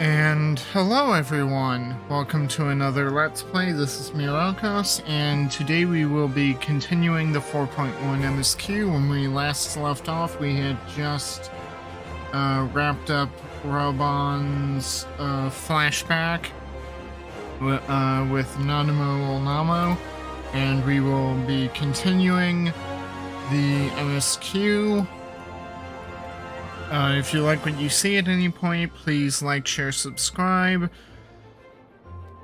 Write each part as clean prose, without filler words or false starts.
And hello everyone, welcome to another Let's Play. This is Myrokos, and today we will be continuing the 4.1 MSQ. When we last left off, we had just wrapped up Robon's flashback with Nanamo Olnamo, and we will be continuing the MSQ. If you like what you see at any point, please like, share, subscribe,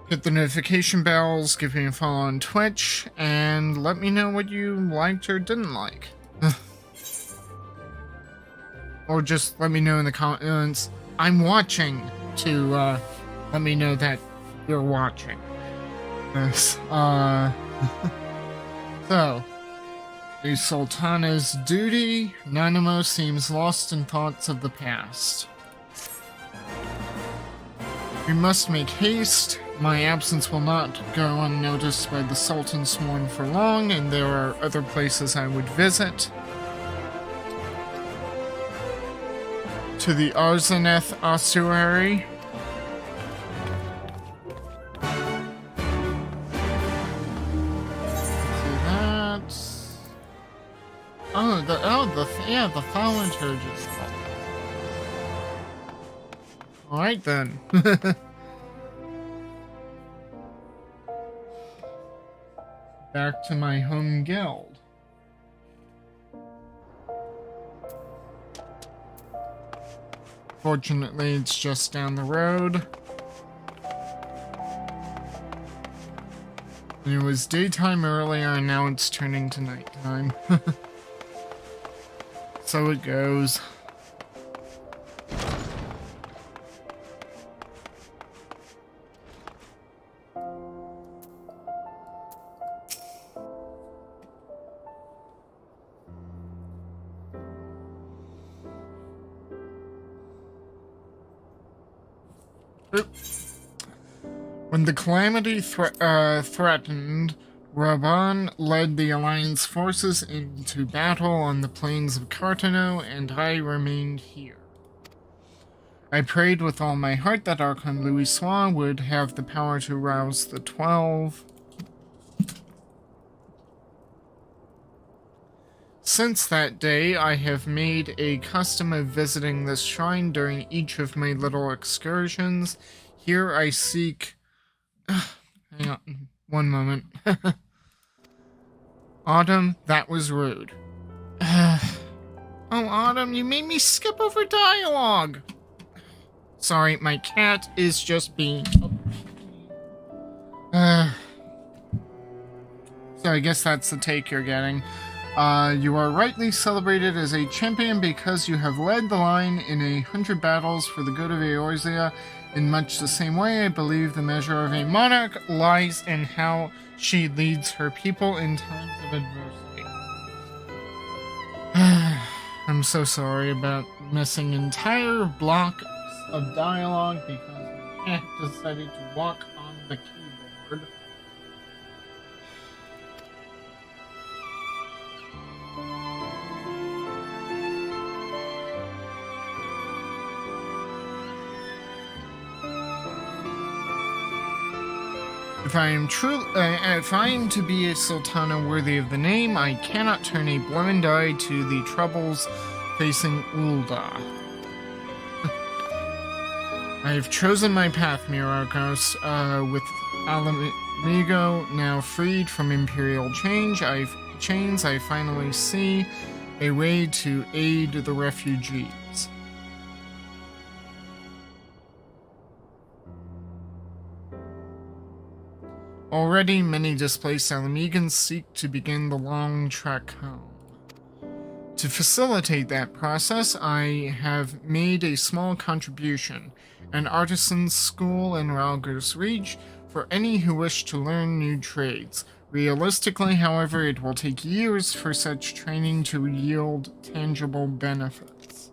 hit the notification bells, give me a follow on Twitch, and let me know what you liked or didn't like. Or just let me know in the comments, I'm watching, to let me know that you're watching. Yes, so... A Sultana's duty. Nanamo seems lost in thoughts of the past. We must make haste. My absence will not go unnoticed by the Sultan sworn for long, and there are other places I would visit. To the Arzaneth ossuary. The thaumaturgist. Alright then. Back to my home guild. Fortunately, it's just down the road. It was daytime earlier, and now it's turning to nighttime. So it goes. When the calamity threatened, Raban led the Alliance forces into battle on the plains of Cartano, and I remained here. I prayed with all my heart that Archon Louisoix would have the power to rouse the 12. Since that day, I have made a custom of visiting this shrine during each of my little excursions. Here I seek... hang on, one moment. Autumn, that was rude. Oh, Autumn, you made me skip over dialogue. Sorry, my cat is just being... So I guess that's the take you're getting. You are rightly celebrated as a champion because you have led the line in 100 battles for the good of Eorzea. In much the same way, I believe the measure of a monarch lies in how she leads her people in times of adversity. I'm so sorry about missing entire blocks of dialogue because my cat decided to walk on the keyboard. If I am to be a Sultana worthy of the name, I cannot turn a blind eye to the troubles facing Ul'dah. I have chosen my path, Myrokos, with Alamigo now freed from Imperial chains. I finally see a way to aid the refugees. Already, many displaced Alamegans seek to begin the long trek home. To facilitate that process, I have made a small contribution, an artisan's school in Ralger's Reach, for any who wish to learn new trades. Realistically, however, it will take years for such training to yield tangible benefits.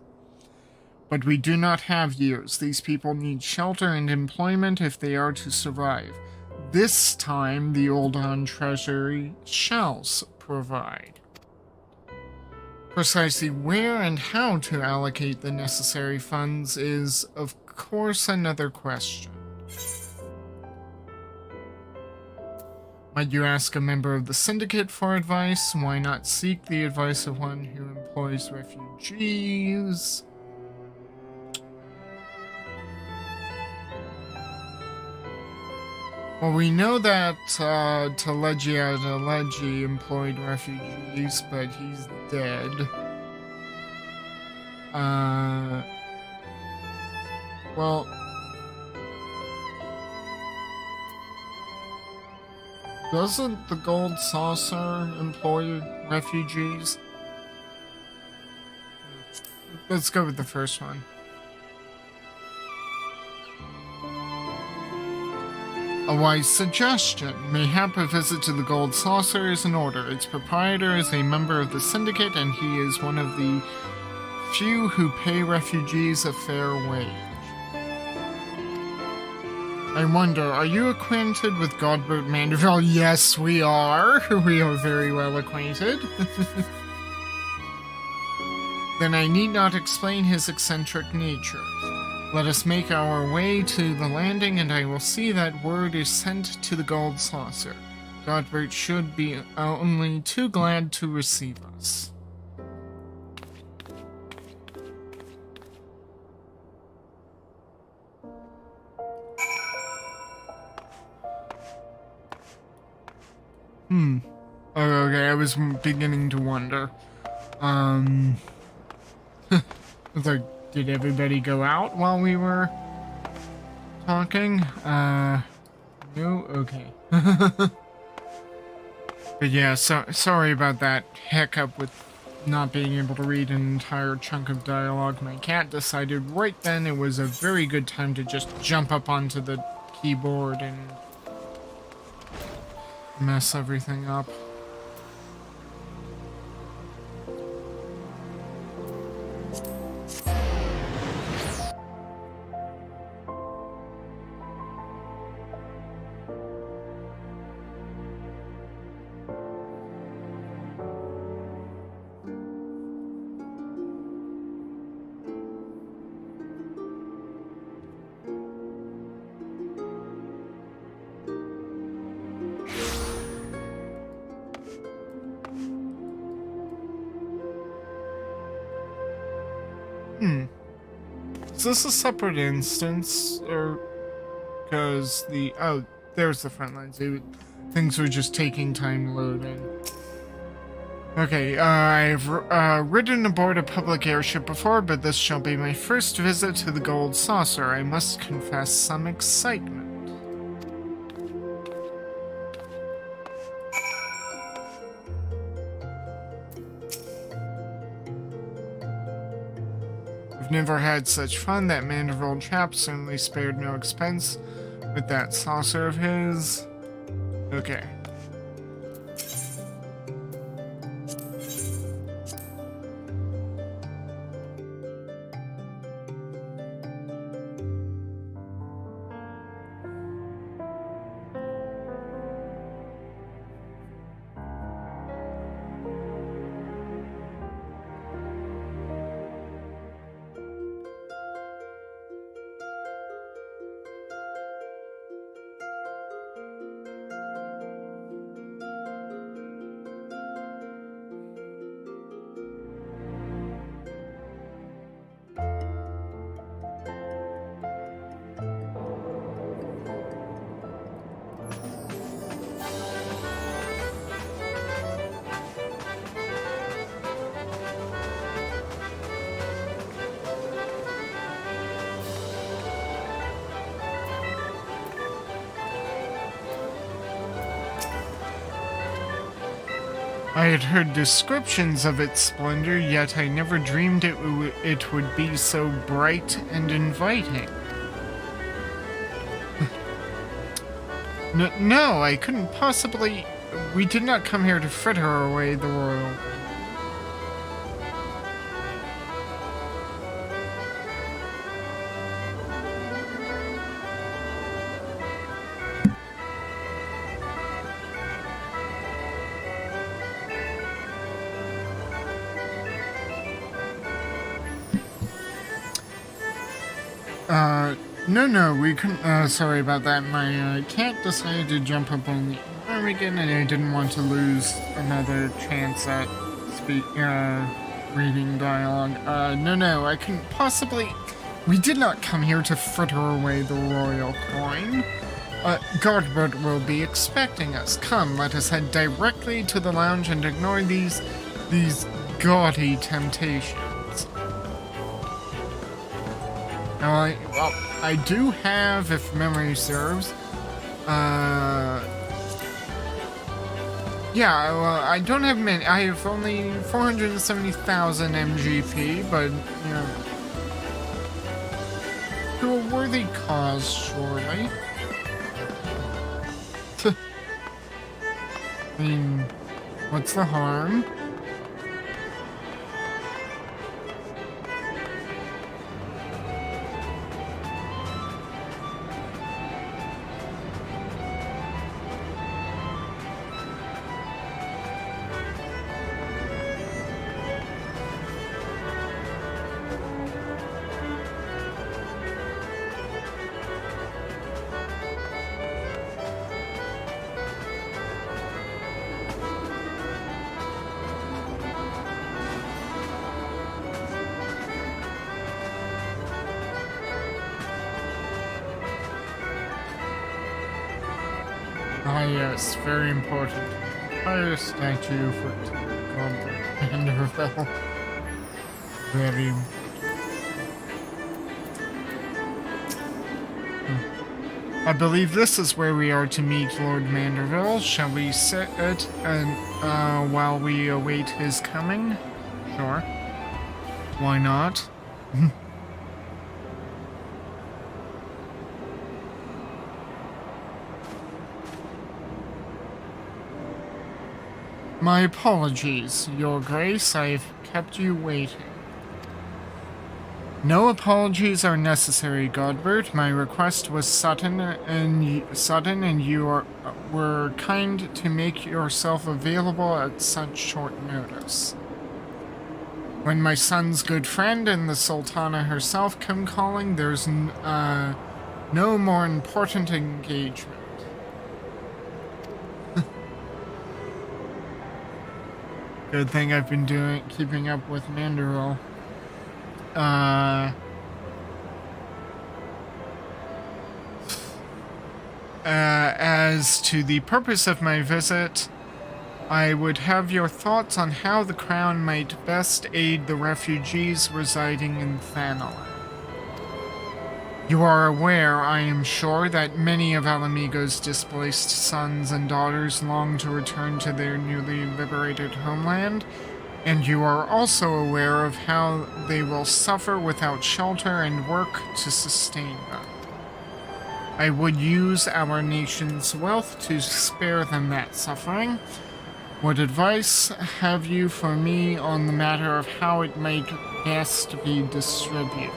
But we do not have years. These people need shelter and employment if they are to survive. This time, the Ul'dah Treasury shall provide. Precisely where and how to allocate the necessary funds is, of course, another question. Might you ask a member of the syndicate for advice? Why not seek the advice of one who employs refugees? Well, we know that Talegi employed refugees, but he's dead. Well, doesn't the Gold Saucer employ refugees? Let's go with the first one. A wise suggestion. Mayhap a visit to the Gold Saucer is in order. Its proprietor is a member of the syndicate, and he is one of the few who pay refugees a fair wage. I wonder, are you acquainted with Godbert Mandeville? Yes, we are. We are very well acquainted. Then I need not explain his eccentric nature. Let us make our way to the landing, and I will see that word is sent to the Gold Saucer. Godbert should be only too glad to receive us. Oh, okay, I was beginning to wonder. Like, did everybody go out while we were talking? No? Okay. But yeah, sorry about that hiccup with not being able to read an entire chunk of dialogue. My cat decided right then it was a very good time to just jump up onto the keyboard and mess everything up. Is this a separate instance, or because there's the front lines. Things were just taking time loading. Okay, I've ridden aboard a public airship before, but this shall be my first visit to the Gold Saucer. I must confess some excitement. I've never had such fun. That Mandeville chap certainly spared no expense with that saucer of his. Okay. I had heard descriptions of its splendor, yet I never dreamed it would be so bright and inviting. No, I couldn't possibly... We did not come here to fritter away the royal. No, we couldn't, sorry about that. My, cat decided to jump up on the arm again, and I didn't want to lose another chance at reading dialogue. No, I couldn't possibly... We did not come here to fritter away the royal coin. Godbert will be expecting us. Come, let us head directly to the lounge and ignore these gaudy temptations. Now, I do have, if memory serves, yeah, well, I don't have many. I have only 470,000 MGP, but, you know, to a worthy cause, surely. I mean, what's the harm? Ah, yes, very important. Higher statue for Godbert and Ravel. Very. I believe this is where we are to meet Lord Manderville. Shall we sit and while we await his coming? Sure. Why not? My apologies, Your Grace. I've kept you waiting. No apologies are necessary, Godbert. My request was sudden, and you were kind to make yourself available at such short notice. When my son's good friend and the Sultana herself come calling, there's no more important engagement. Good thing I've been keeping up with Manderville. As to the purpose of my visit, I would have your thoughts on how the Crown might best aid the refugees residing in Thanalan. You are aware, I am sure, that many of Alamigo's displaced sons and daughters long to return to their newly liberated homeland, and you are also aware of how they will suffer without shelter and work to sustain them. I would use our nation's wealth to spare them that suffering. What advice have you for me on the matter of how it might best be distributed?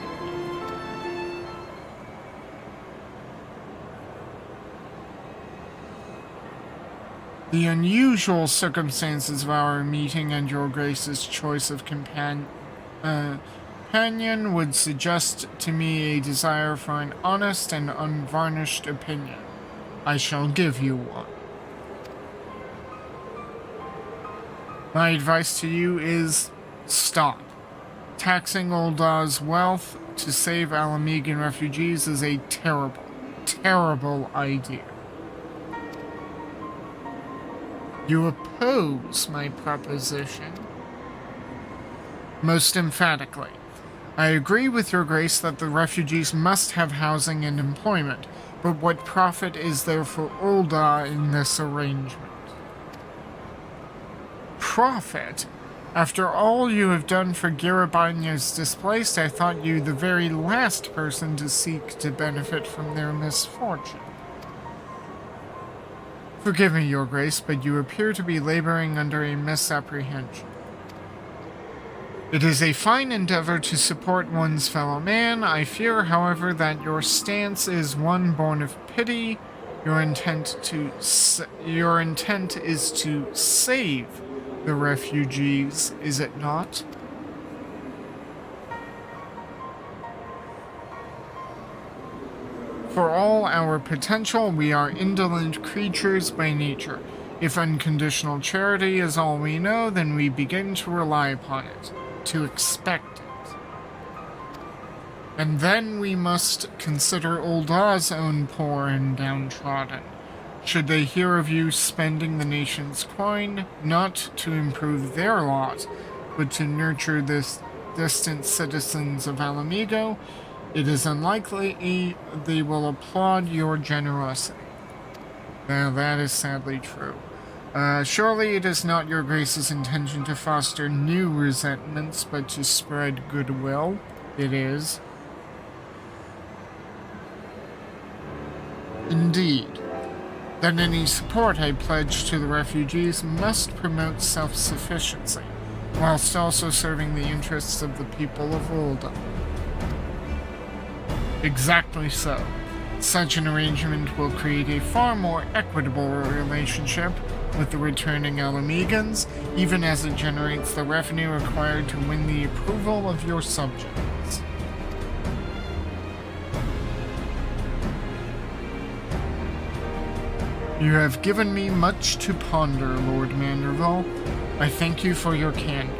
The unusual circumstances of our meeting and your Grace's choice of companion would suggest to me a desire for an honest and unvarnished opinion. I shall give you one. My advice to you is stop. Taxing Ulda's wealth to save Alamigan refugees is a terrible, terrible idea. You oppose my proposition? Most emphatically. I agree with your Grace that the refugees must have housing and employment, but what profit is there for Ulda in this arrangement? Profit? After all you have done for Girabanya's displaced, I thought you the very last person to seek to benefit from their misfortune. Forgive me, Your Grace, but you appear to be laboring under a misapprehension. It is a fine endeavor to support one's fellow man. I fear, however, that your stance is one born of pity. Your intent is to save the refugees, is it not? For all our potential, we are indolent creatures by nature. If unconditional charity is all we know, then we begin to rely upon it, to expect it. And then we must consider Ulda's own poor and downtrodden. Should they hear of you spending the nation's coin, not to improve their lot, but to nurture the distant citizens of Alamigo, it is unlikely they will applaud your generosity. Now that is sadly true. Surely it is not your grace's intention to foster new resentments, but to spread goodwill. It is. Indeed. Then any support I pledge to the refugees must promote self-sufficiency, whilst also serving the interests of the people of Ulda. Exactly so. Such an arrangement will create a far more equitable relationship with the returning Alamegans, even as it generates the revenue required to win the approval of your subjects. You have given me much to ponder, Lord Manderville. I thank you for your candor.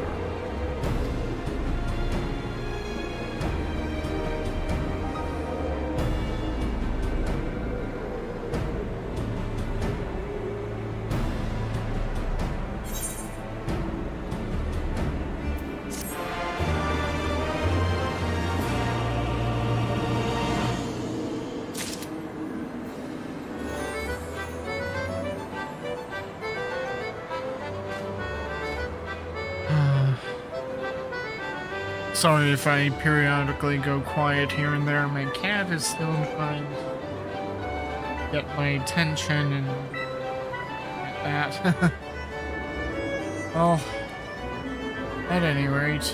Sorry if I periodically go quiet here and there. My cat is still trying to get my attention and get that. Well, at any rate,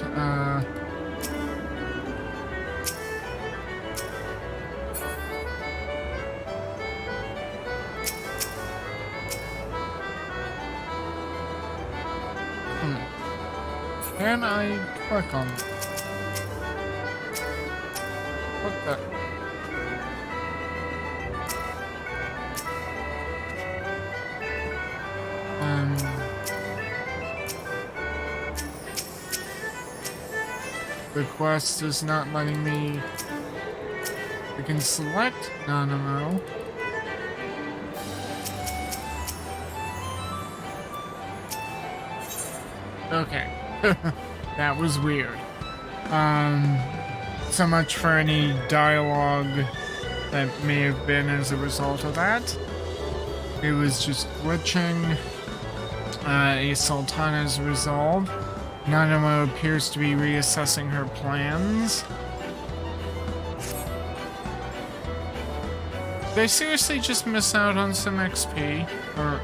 can I click on it? What the? The quest is not letting me. I can select Nanamo. Okay. That was weird. So much for any dialogue that may have been as a result of that. It was just glitching. A Sultana's resolved. Nanamo appears to be reassessing her plans. Did I seriously just miss out on some XP? Or...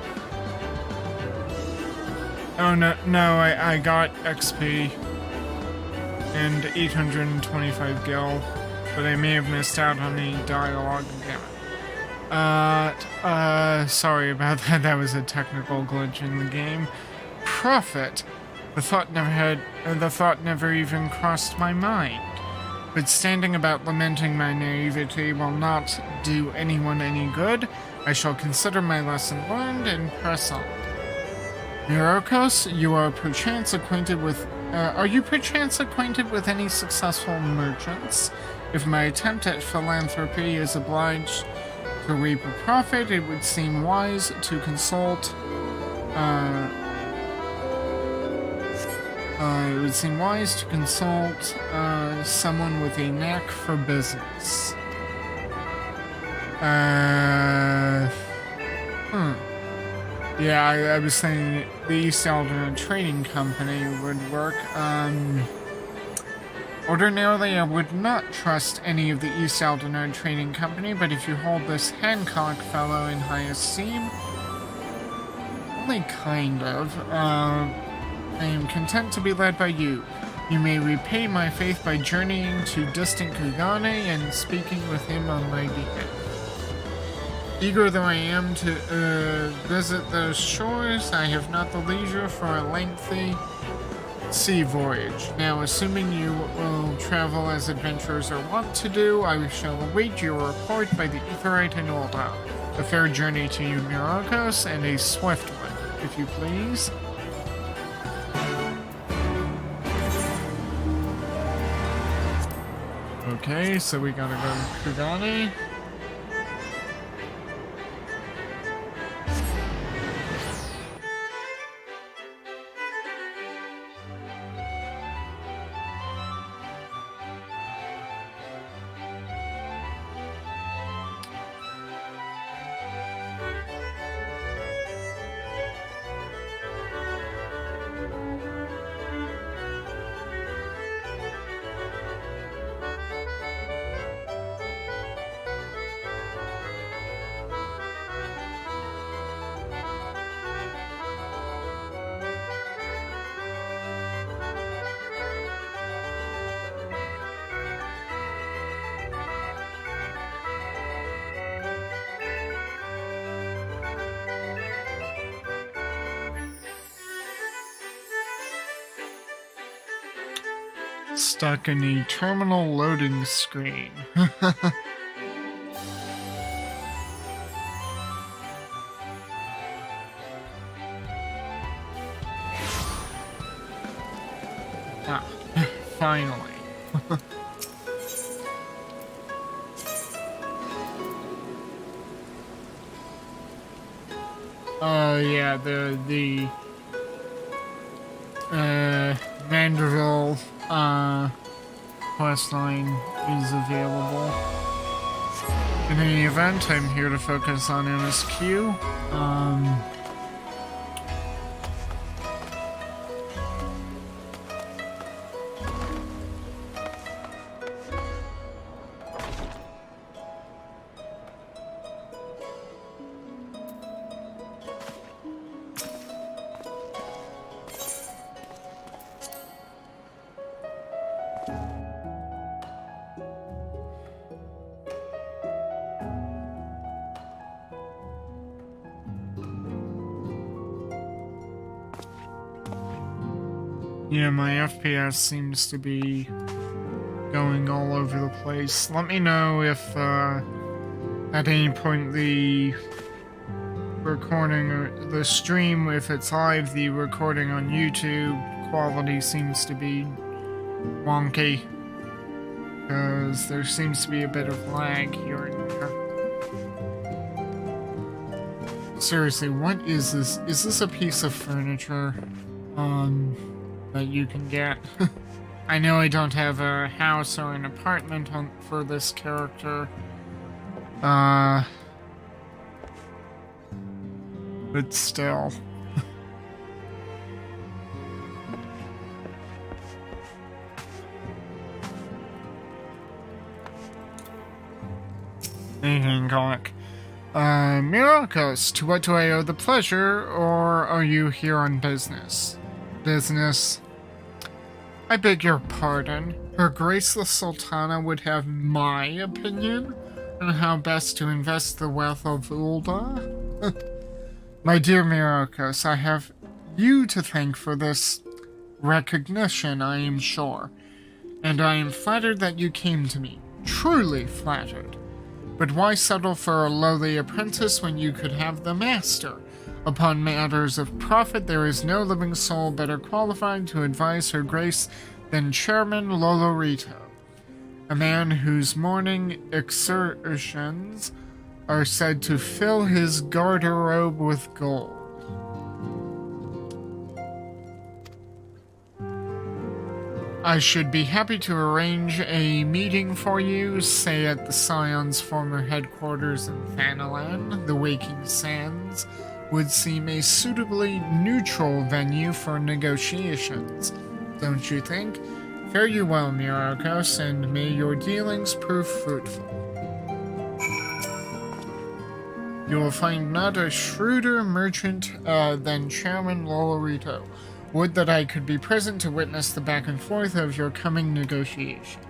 Oh, no, I got XP. And 825 gil, but I may have missed out on the dialogue again. Sorry about that. That was a technical glitch in the game. Profit. The thought never even crossed my mind. But standing about lamenting my naivety will not do anyone any good. I shall consider my lesson learned and press on. Myrokos, you are perchance acquainted with are you perchance acquainted with any successful merchants? If my attempt at philanthropy is obliged to reap a profit, it would seem wise to consult. Someone with a knack for business. Yeah, I was saying the East Alderney Trading Company would work. Ordinarily, I would not trust any of the East Alderney Trading Company, but if you hold this Hancock fellow in high esteem, only kind of, I am content to be led by you. You may repay my faith by journeying to distant Kugane and speaking with him on my behalf. Eager though I am to visit those shores, I have not the leisure for a lengthy sea voyage. Now, assuming you will travel as adventurers are wont to do, I shall await your report by the Etherite and Ulda. A fair journey to you, Myrokos, and a swift one, if you please. Okay, so we gotta go to Kugane. Stuck in a terminal loading screen. Ah, finally. Yeah, the Mandeville questline is available. In any event, I'm here to focus on MSQ. Yeah, my FPS seems to be going all over the place. Let me know if at any point the recording or the stream, if it's live, the recording on YouTube quality seems to be wonky, because there seems to be a bit of lag here and there. Seriously, what is this? Is this a piece of furniture that you can get? I know I don't have a house or an apartment for this character, but still. Hey, Hancock. Myrokos, to what do I owe the pleasure, or are you here on business? Business? I beg your pardon. Her Grace the Sultana would have my opinion on how best to invest the wealth of Ulda? My dear Myrokos, I have you to thank for this recognition, I am sure. And I am flattered that you came to me. Truly flattered. But why settle for a lowly apprentice when you could have the master? Upon matters of profit, there is no living soul better qualified to advise Her Grace than Chairman Lolorito, a man whose morning exertions are said to fill his garderobe with gold. I should be happy to arrange a meeting for you, say at the Scion's former headquarters in Thanalan. The Waking Sands would seem a suitably neutral venue for negotiations, don't you think? Fare you well, Myrokos, and may your dealings prove fruitful. You will find not a shrewder merchant than Chairman Lolorito. Would that I could be present to witness the back and forth of your coming negotiations.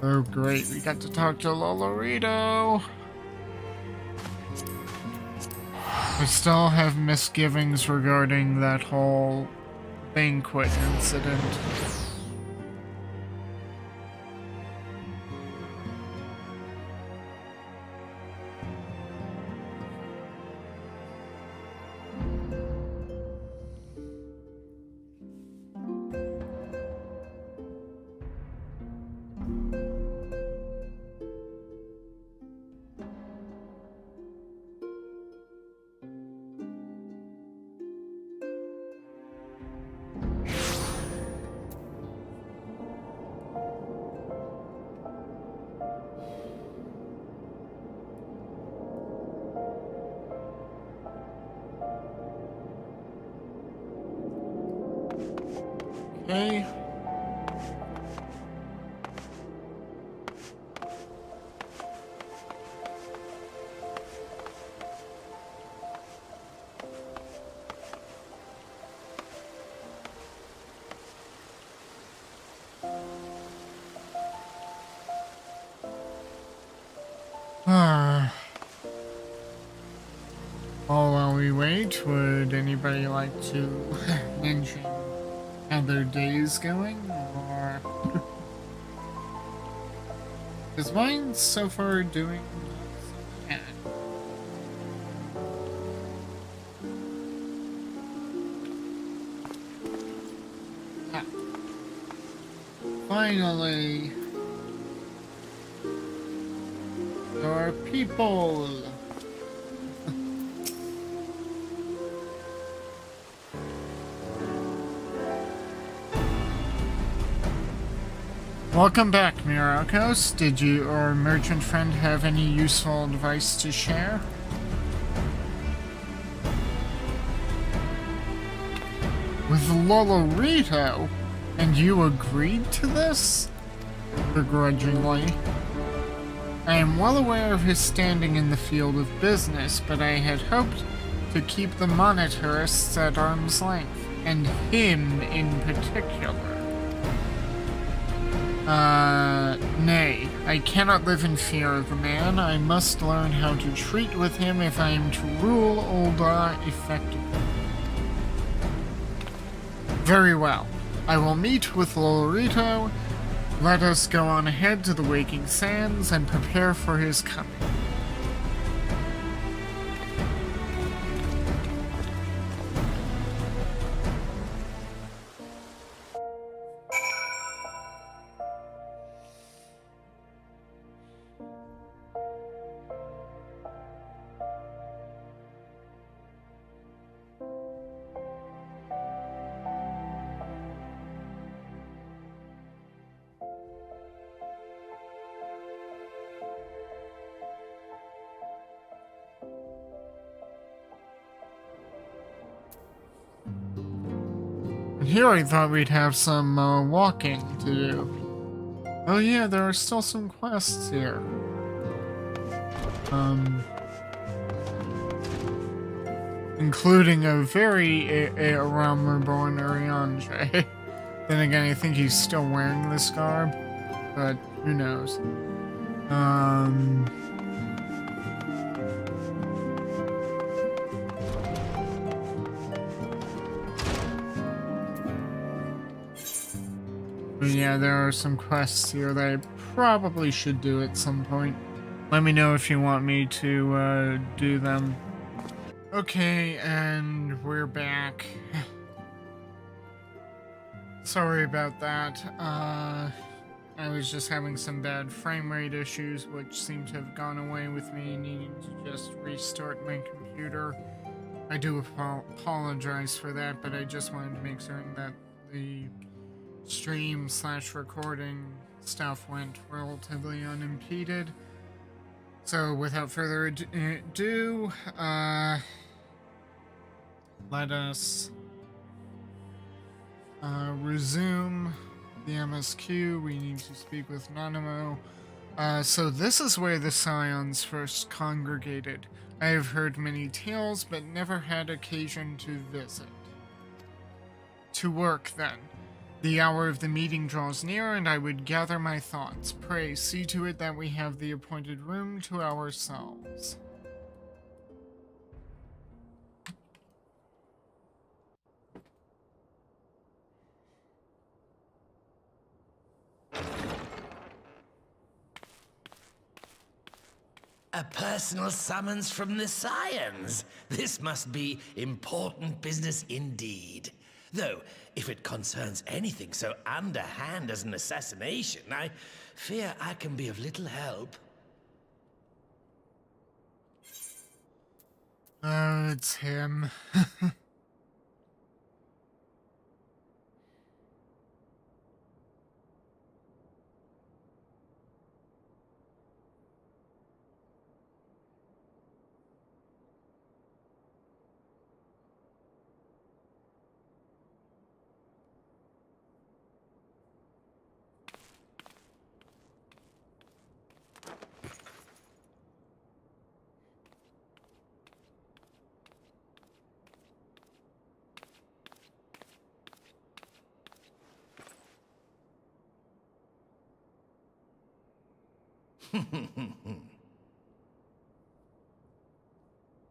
Oh great, we got to talk to Lolorito. I still have misgivings regarding that whole banquet incident. Okay. While we wait, would anybody like to mention how their day is going, or is mine so far doing not so bad? Ah. Finally, there are people. Welcome back, Myrokos. Did you or merchant friend have any useful advice to share? With Lolorito? And you agreed to this? Begrudgingly. I am well aware of his standing in the field of business, but I had hoped to keep the monetarists at arm's length, and him in particular. Nay, I cannot live in fear of the man. I must learn how to treat with him if I am to rule Ul'dah effectively. Very well. I will meet with Lolorito. Let us go on ahead to the Waking Sands and prepare for his coming. Here I thought we'd have some walking to do. Oh yeah, there are still some quests here. Including a very around reborn Urianger. Then again, I think he's still wearing this garb, but who knows. But yeah, there are some quests here that I probably should do at some point. Let me know if you want me to do them. Okay, and we're back. Sorry about that. I was just having some bad frame rate issues, which seem to have gone away with me needing to just restart my computer. I do apologize for that, but I just wanted to make certain that the stream/recording stuff went relatively unimpeded. So without further ado, let us resume the MSQ. We need to speak with Nanamo. So this is where the Scions first congregated. I have heard many tales, but never had occasion to visit. To work, then. The hour of the meeting draws near, and I would gather my thoughts. Pray, see to it that we have the appointed room to ourselves. A personal summons from the Scions. This must be important business indeed. Though, if it concerns anything so underhand as an assassination, I fear I can be of little help. Oh, it's him.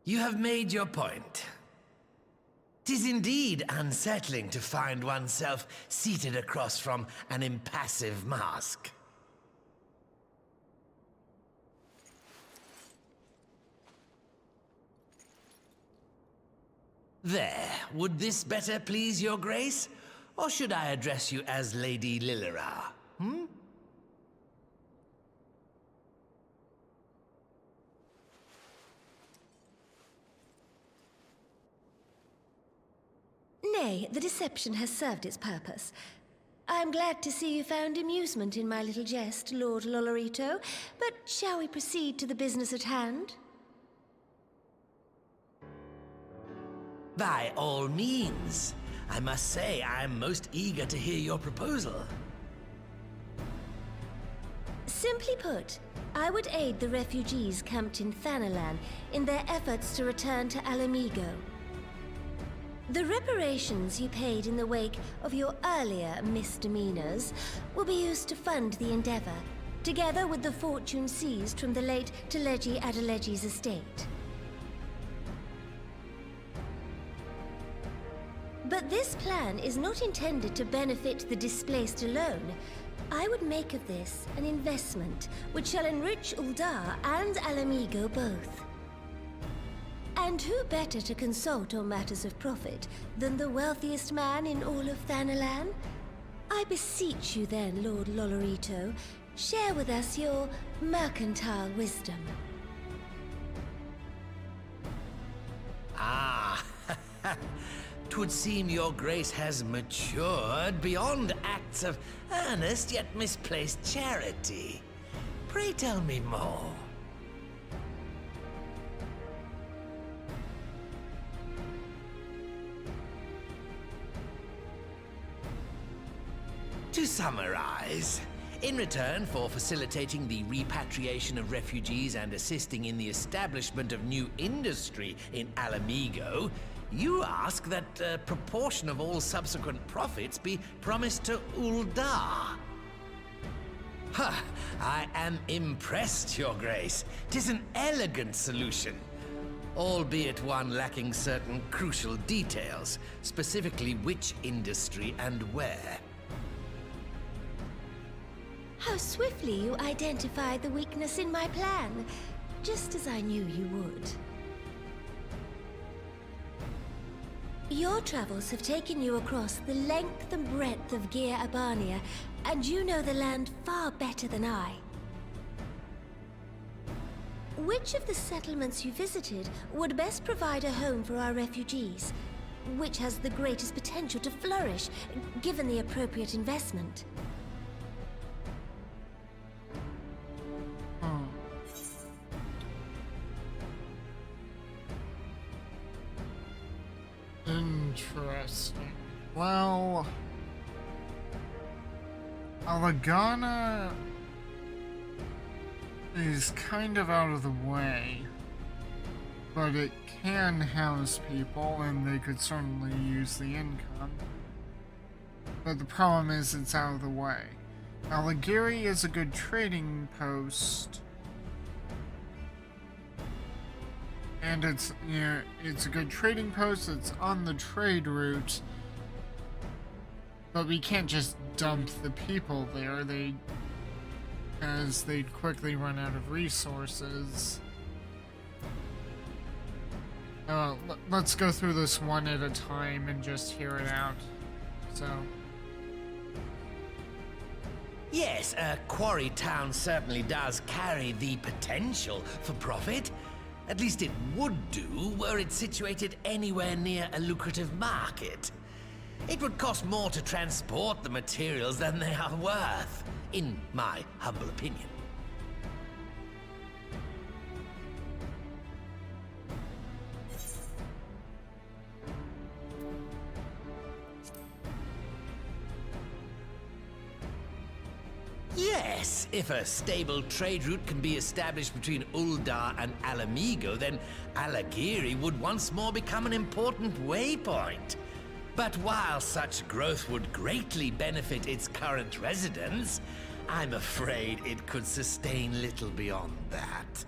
You have made your point. 'Tis indeed unsettling to find oneself seated across from an impassive mask. There, would this better please your grace? Or should I address you as Lady Lilira? Nay, the deception has served its purpose. I'm glad to see you found amusement in my little jest, Lord Lolorito, but shall we proceed to the business at hand? By all means. I must say I'm most eager to hear your proposal. Simply put, I would aid the refugees camped in Thanalan in their efforts to return to Alamigo. The reparations you paid in the wake of your earlier misdemeanors will be used to fund the endeavor, together with the fortune seized from the late Teleji Adeleji's estate. But this plan is not intended to benefit the displaced alone. I would make of this an investment which shall enrich Uldar and Alamigo both. And who better to consult on matters of profit than the wealthiest man in all of Thanalan? I beseech you then, Lord Lolorito, share with us your mercantile wisdom. Ah, 'twould seem your grace has matured beyond acts of earnest yet misplaced charity. Pray tell me more. To summarize, in return for facilitating the repatriation of refugees and assisting in the establishment of new industry in Alamigo, you ask that a proportion of all subsequent profits be promised to Uldar. Ha! I am impressed, Your Grace. 'Tis an elegant solution, albeit one lacking certain crucial details, specifically which industry and where. How swiftly you identified the weakness in my plan, just as I knew you would. Your travels have taken you across the length and breadth of Gir Abania, and you know the land far better than I. Which of the settlements you visited would best provide a home for our refugees? Which has the greatest potential to flourish, given the appropriate investment? Interesting. Well, Alagana is kind of out of the way, but it can house people and they could certainly use the income. But the problem is it's out of the way. Alagiri is a good trading post. And it's, you know, it's a good trading post, it's on the trade route. But we can't just dump the people there, as they'd quickly run out of resources. Let's go through this one at a time and just hear it out. So, Yes, Quarry Town certainly does carry the potential for profit. At least it would do were it situated anywhere near a lucrative market. It would cost more to transport the materials than they are worth, in my humble opinion. Yes, if a stable trade route can be established between Uldar and Alamigo, then Alagiri would once more become an important waypoint. But while such growth would greatly benefit its current residents, I'm afraid it could sustain little beyond that.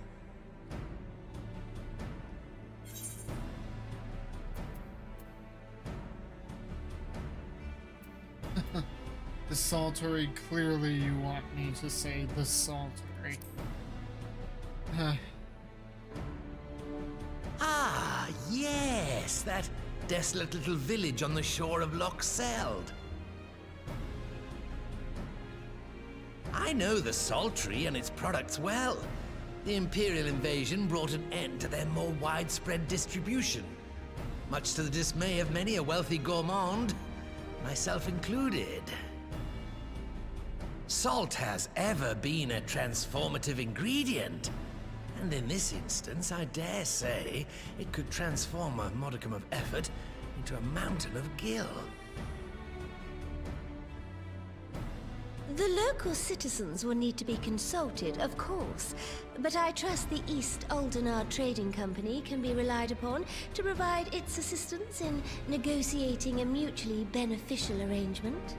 the Saltery, clearly you want me to say the Saltery. Ah, yes, that desolate little village on the shore of Loch Seld. I know the Saltery and its products well. The Imperial invasion brought an end to their more widespread distribution, much to the dismay of many a wealthy gourmand, myself included. Salt has ever been a transformative ingredient, and in this instance, I dare say, it could transform a modicum of effort into a mountain of gil. The local citizens will need to be consulted, of course, but I trust the East Aldenar Trading Company can be relied upon to provide its assistance in negotiating a mutually beneficial arrangement.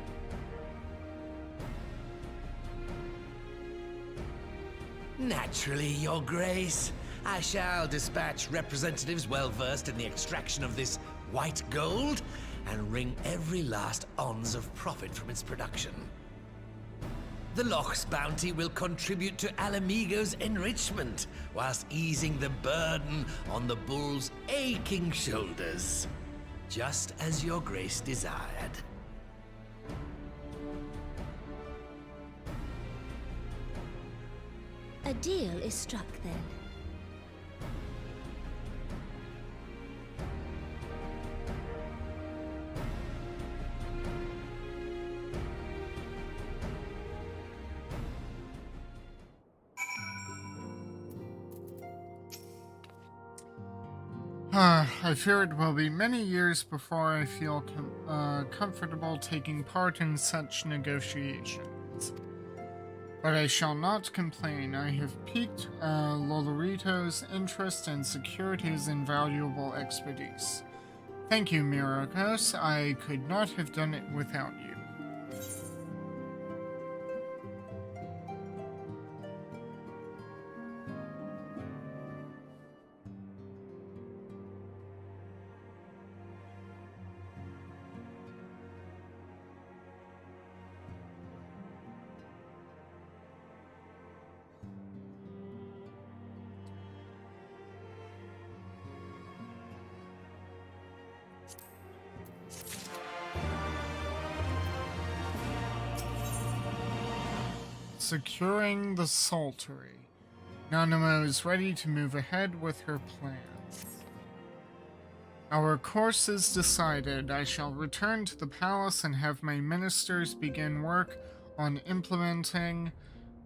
Naturally, Your Grace. I shall dispatch representatives well versed in the extraction of this white gold and wring every last ons of profit from its production. The Loch's bounty will contribute to Alamigo's enrichment, whilst easing the burden on the bull's aching shoulders, just as Your Grace desired. A deal is struck, then. I fear it will be many years before I feel comfortable taking part in such negotiations. But I shall not complain. I have piqued Lolorito's interest and secured his invaluable expertise. Thank you, Myrokos. I could not have done it without you. Securing the Saltery. Nanamo is ready to move ahead with her plans. Our course is decided. I shall return to the palace and have my ministers begin work on implementing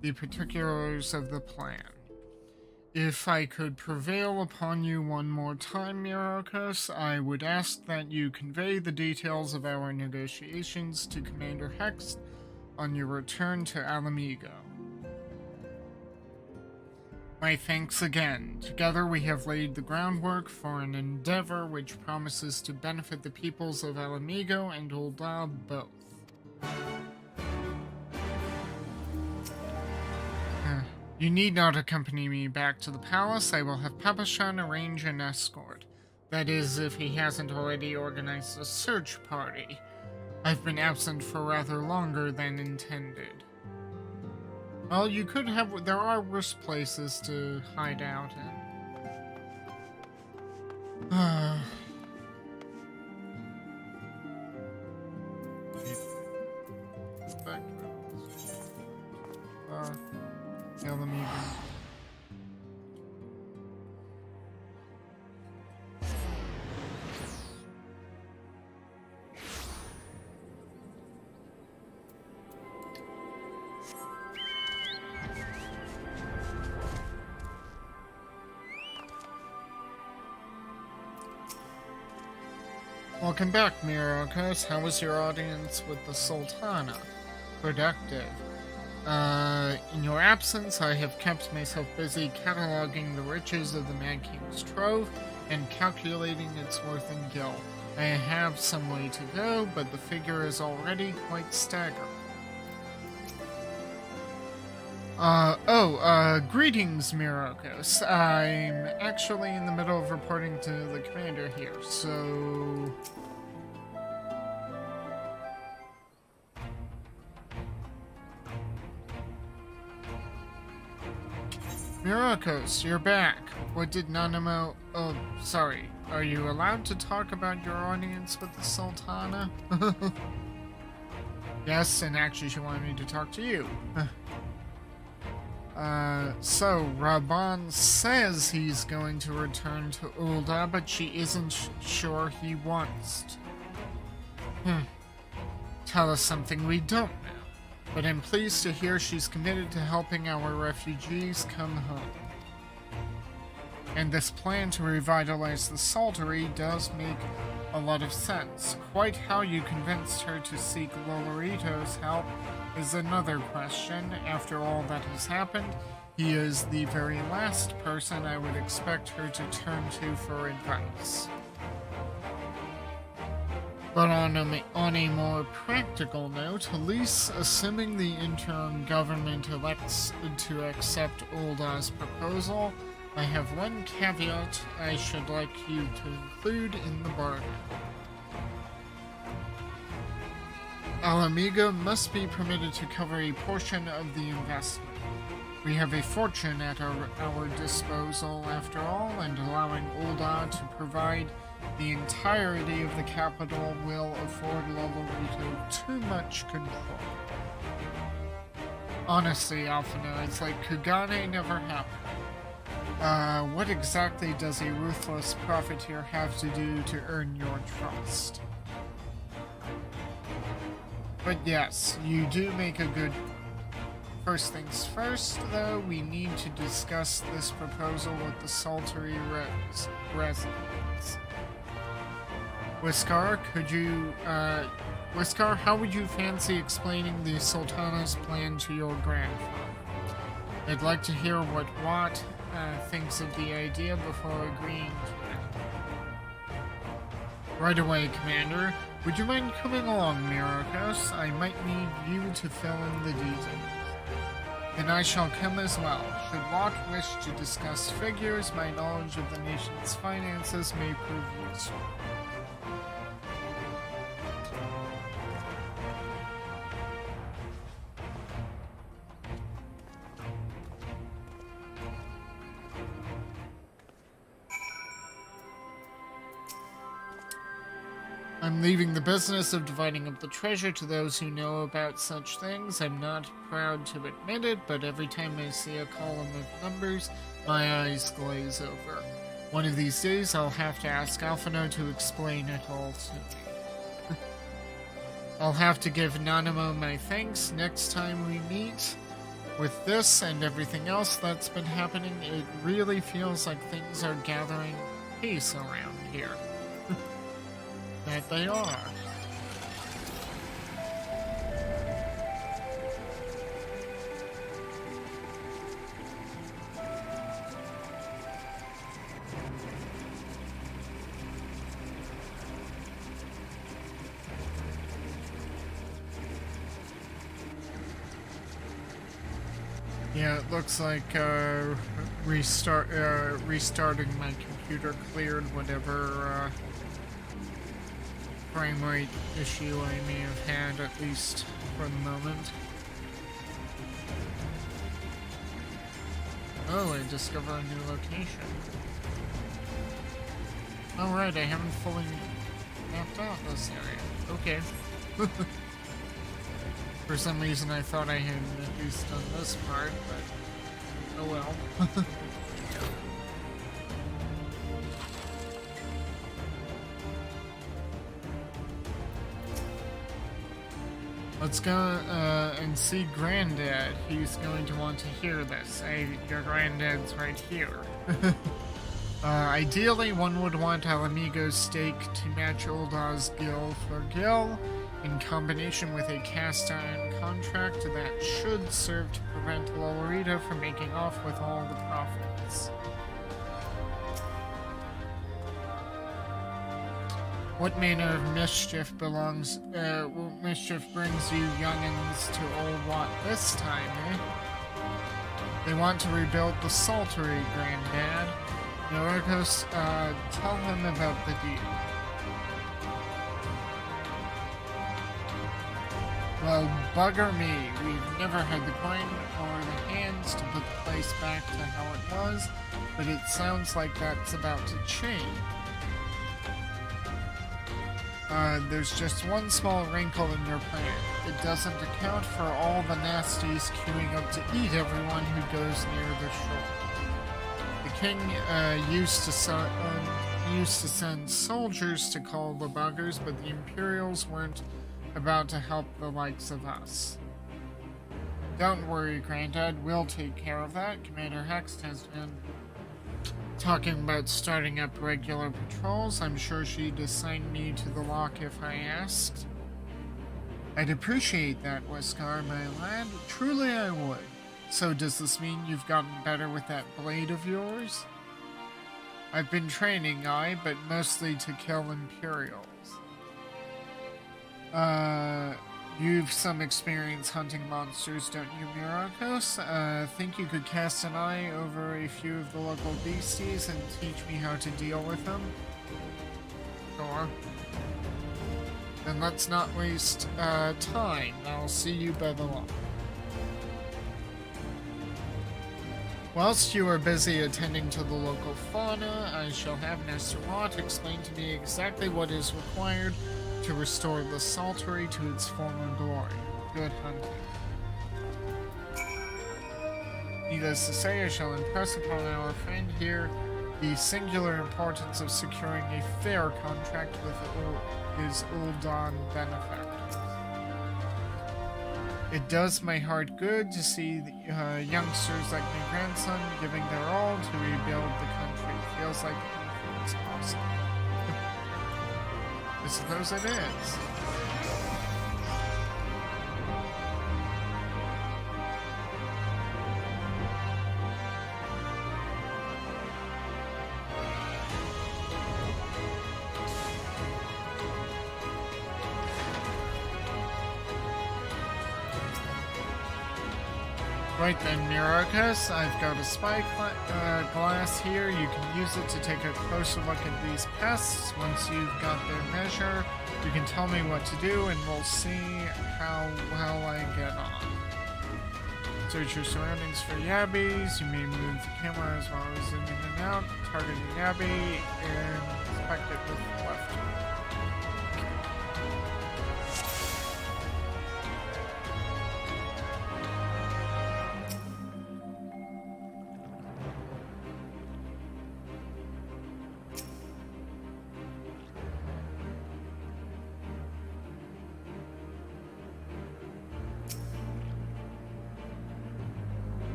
the particulars of the plan. If I could prevail upon you one more time, Myrokos, I would ask that you convey the details of our negotiations to Commander Hext on your return to Alamigo. My thanks again. Together we have laid the groundwork for an endeavor which promises to benefit the peoples of Alamigo and Uldar both. You need not accompany me back to the palace. I will have Papashan arrange an escort. That is, if he hasn't already organized a search party. I've been absent for rather longer than intended. Well, you could have... there are worse places to hide out Welcome back, Myrokos. How was your audience with the Sultana? Productive. In your absence, I have kept myself busy cataloging the riches of the Mad King's trove and calculating its worth in gil. I have some way to go, but the figure is already quite staggering. Greetings, Myrokos. I'm actually in the middle of reporting to the commander here, so... Myrokos, you're back. What did Nanamo... Oh, sorry. Are you allowed to talk about your audience with the Sultana? Yes, and actually she wanted me to talk to you. So Raban says he's going to return to Ul'dah, but she isn't sure he wants to. Tell us something we don't know. But I'm pleased to hear she's committed to helping our refugees come home. And this plan to revitalize the Saltery does make a lot of sense. Quite how you convinced her to seek Lolorito's help is another question. After all that has happened, he is the very last person I would expect her to turn to for advice. But on a more practical note, at least assuming the interim government elects to accept Ul'dah's proposal, I have one caveat I should like you to include in the bargain. Alamigo must be permitted to cover a portion of the investment. We have a fortune at our disposal, after all, and allowing Ul'dah to provide the entirety of the capital will afford Lolorito too much control. Honestly, Alphino, it's like Kugane never happened. What exactly does a ruthless profiteer have to do to earn your trust? But yes, you do make a good... First things first, though, we need to discuss this proposal with the Saltery residents. Whiskar, Whiskar, how would you fancy explaining the Sultana's plan to your grandfather? I'd like to hear what Watt thinks of the idea before agreeing to it. Right away, Commander. Would you mind coming along, Myrokos? I might need you to fill in the details. And I shall come as well. Should Watt wish to discuss figures, my knowledge of the nation's finances may prove useful. I'm leaving the business of dividing up the treasure to those who know about such things. I'm not proud to admit it, but every time I see a column of numbers, my eyes glaze over. One of these days, I'll have to ask Alphino to explain it all to me. I'll have to give Nanamo my thanks next time we meet. With this and everything else that's been happening, it really feels like things are gathering pace around here. That they are. Yeah, it looks like restarting my computer cleared whatever frame rate issue I may have had, at least for the moment. Oh, I discover a new location. Oh right, I haven't fully mapped out this area. Okay. For some reason I thought I had at least done this part, but oh well. Let's go and see Granddad. He's going to want to hear this. Hey, your Granddad's right here. Ideally, one would want Alamigo's stake to match Ulda's gill for gill, in combination with a cast iron contract that should serve to prevent Lolorita from making off with all the profits. What manner of mischief brings you youngins to Old Wat this time, eh? They want to rebuild the Saltery, Granddad. Myrokos, tell him about the deal. Well, bugger me. We've never had the coin or the hands to put the place back to how it was, but it sounds like that's about to change. There's just one small wrinkle in your plan. It doesn't account for all the nasties queuing up to eat everyone who goes near the shore. The king used to send soldiers to call the buggers, but the Imperials weren't about to help the likes of us. Don't worry, Granddad. We'll take care of that. Commander Hext has been talking about starting up regular patrols. I'm sure she'd assign me to the lock if I asked. I'd appreciate that, Weskar, my lad. Truly I would. So does this mean you've gotten better with that blade of yours? I've been training, but mostly to kill Imperials. You've some experience hunting monsters, don't you, Myrokos? Think you could cast an eye over a few of the local beasties and teach me how to deal with them? Sure. Then let's not waste time. I'll see you by the law. Whilst you are busy attending to the local fauna, I shall have Master Watt explain to me exactly what is required to restore the Saltery to its former glory. Good hunting. Needless to say, I shall impress upon our friend here the singular importance of securing a fair contract with his Uldan benefactors. It does my heart good to see the, youngsters like my grandson giving their all to rebuild the country. Feels like it's awesome. I suppose it is. Right then, Myrokos, I've got a spy glass here. You can use it to take a closer look at these pests. Once you've got their measure, you can tell me what to do, and we'll see how well I get on. Search your surroundings for yabbies. You may move the camera as well as zoom in and out. Target a yabby and inspect it with the left.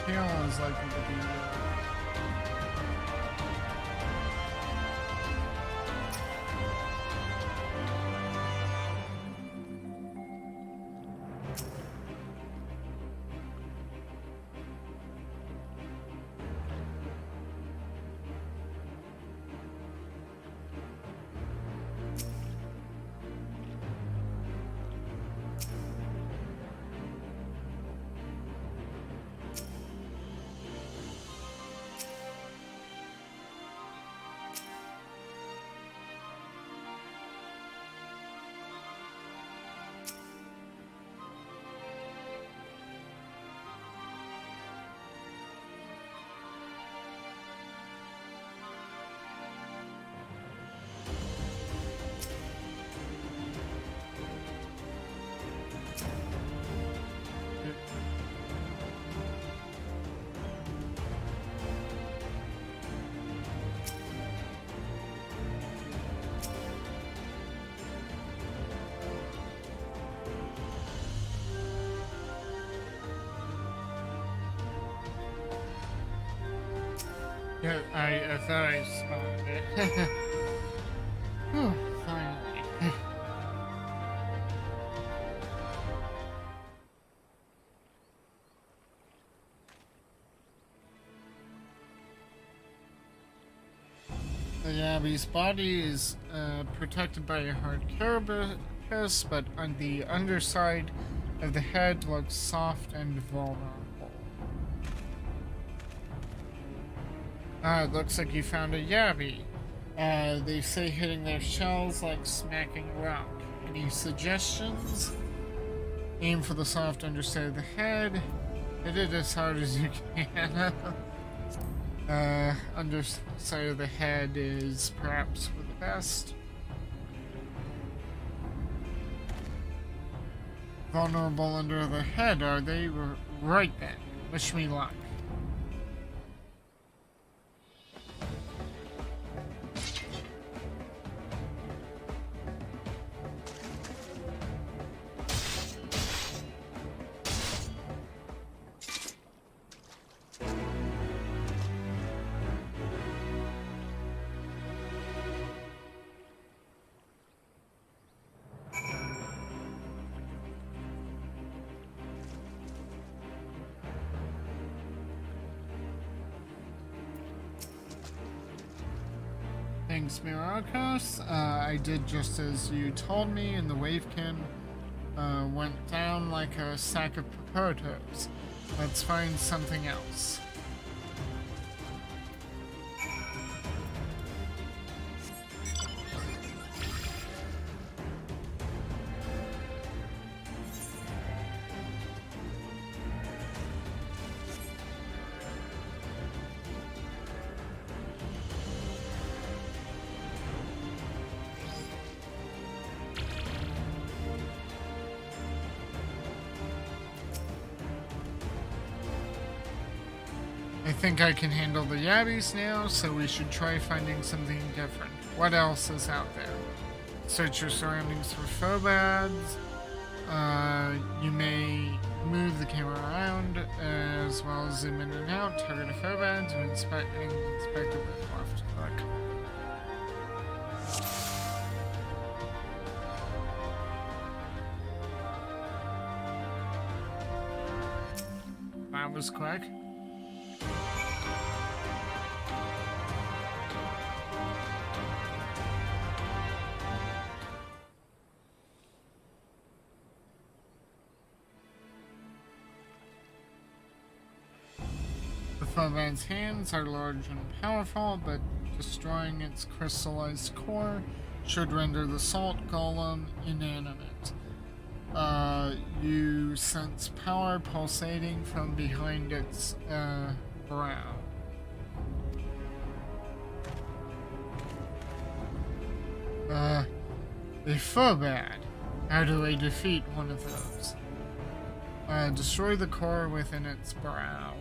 tail is likely to be. Yeah, I thought I spotted it. Whew, finally. The Yabby's body is protected by a hard carapace, but on the underside of the head looks soft and vulnerable. It looks like you found a Yabby. They say hitting their shells like smacking a rock. Any suggestions? Aim for the soft underside of the head. Hit it as hard as you can. Underside of the head is perhaps for the best. Vulnerable under the head, are they? Right then. Wish me luck. Thanks, Myrokos. I did just as you told me, and the wavekin went down like a sack of potatoes. Let's find something else. I think I can handle the Yabbies now, so we should try finding something different. What else is out there? Search your surroundings for phobads. You may move the camera around, as well as zoom in and out, target a phobad to inspect the left click. That was quick. The phobad's hands are large and powerful, but destroying its crystallized core should render the salt golem inanimate. You sense power pulsating from behind its brow. A phobad. How do I defeat one of those? Destroy the core within its brow.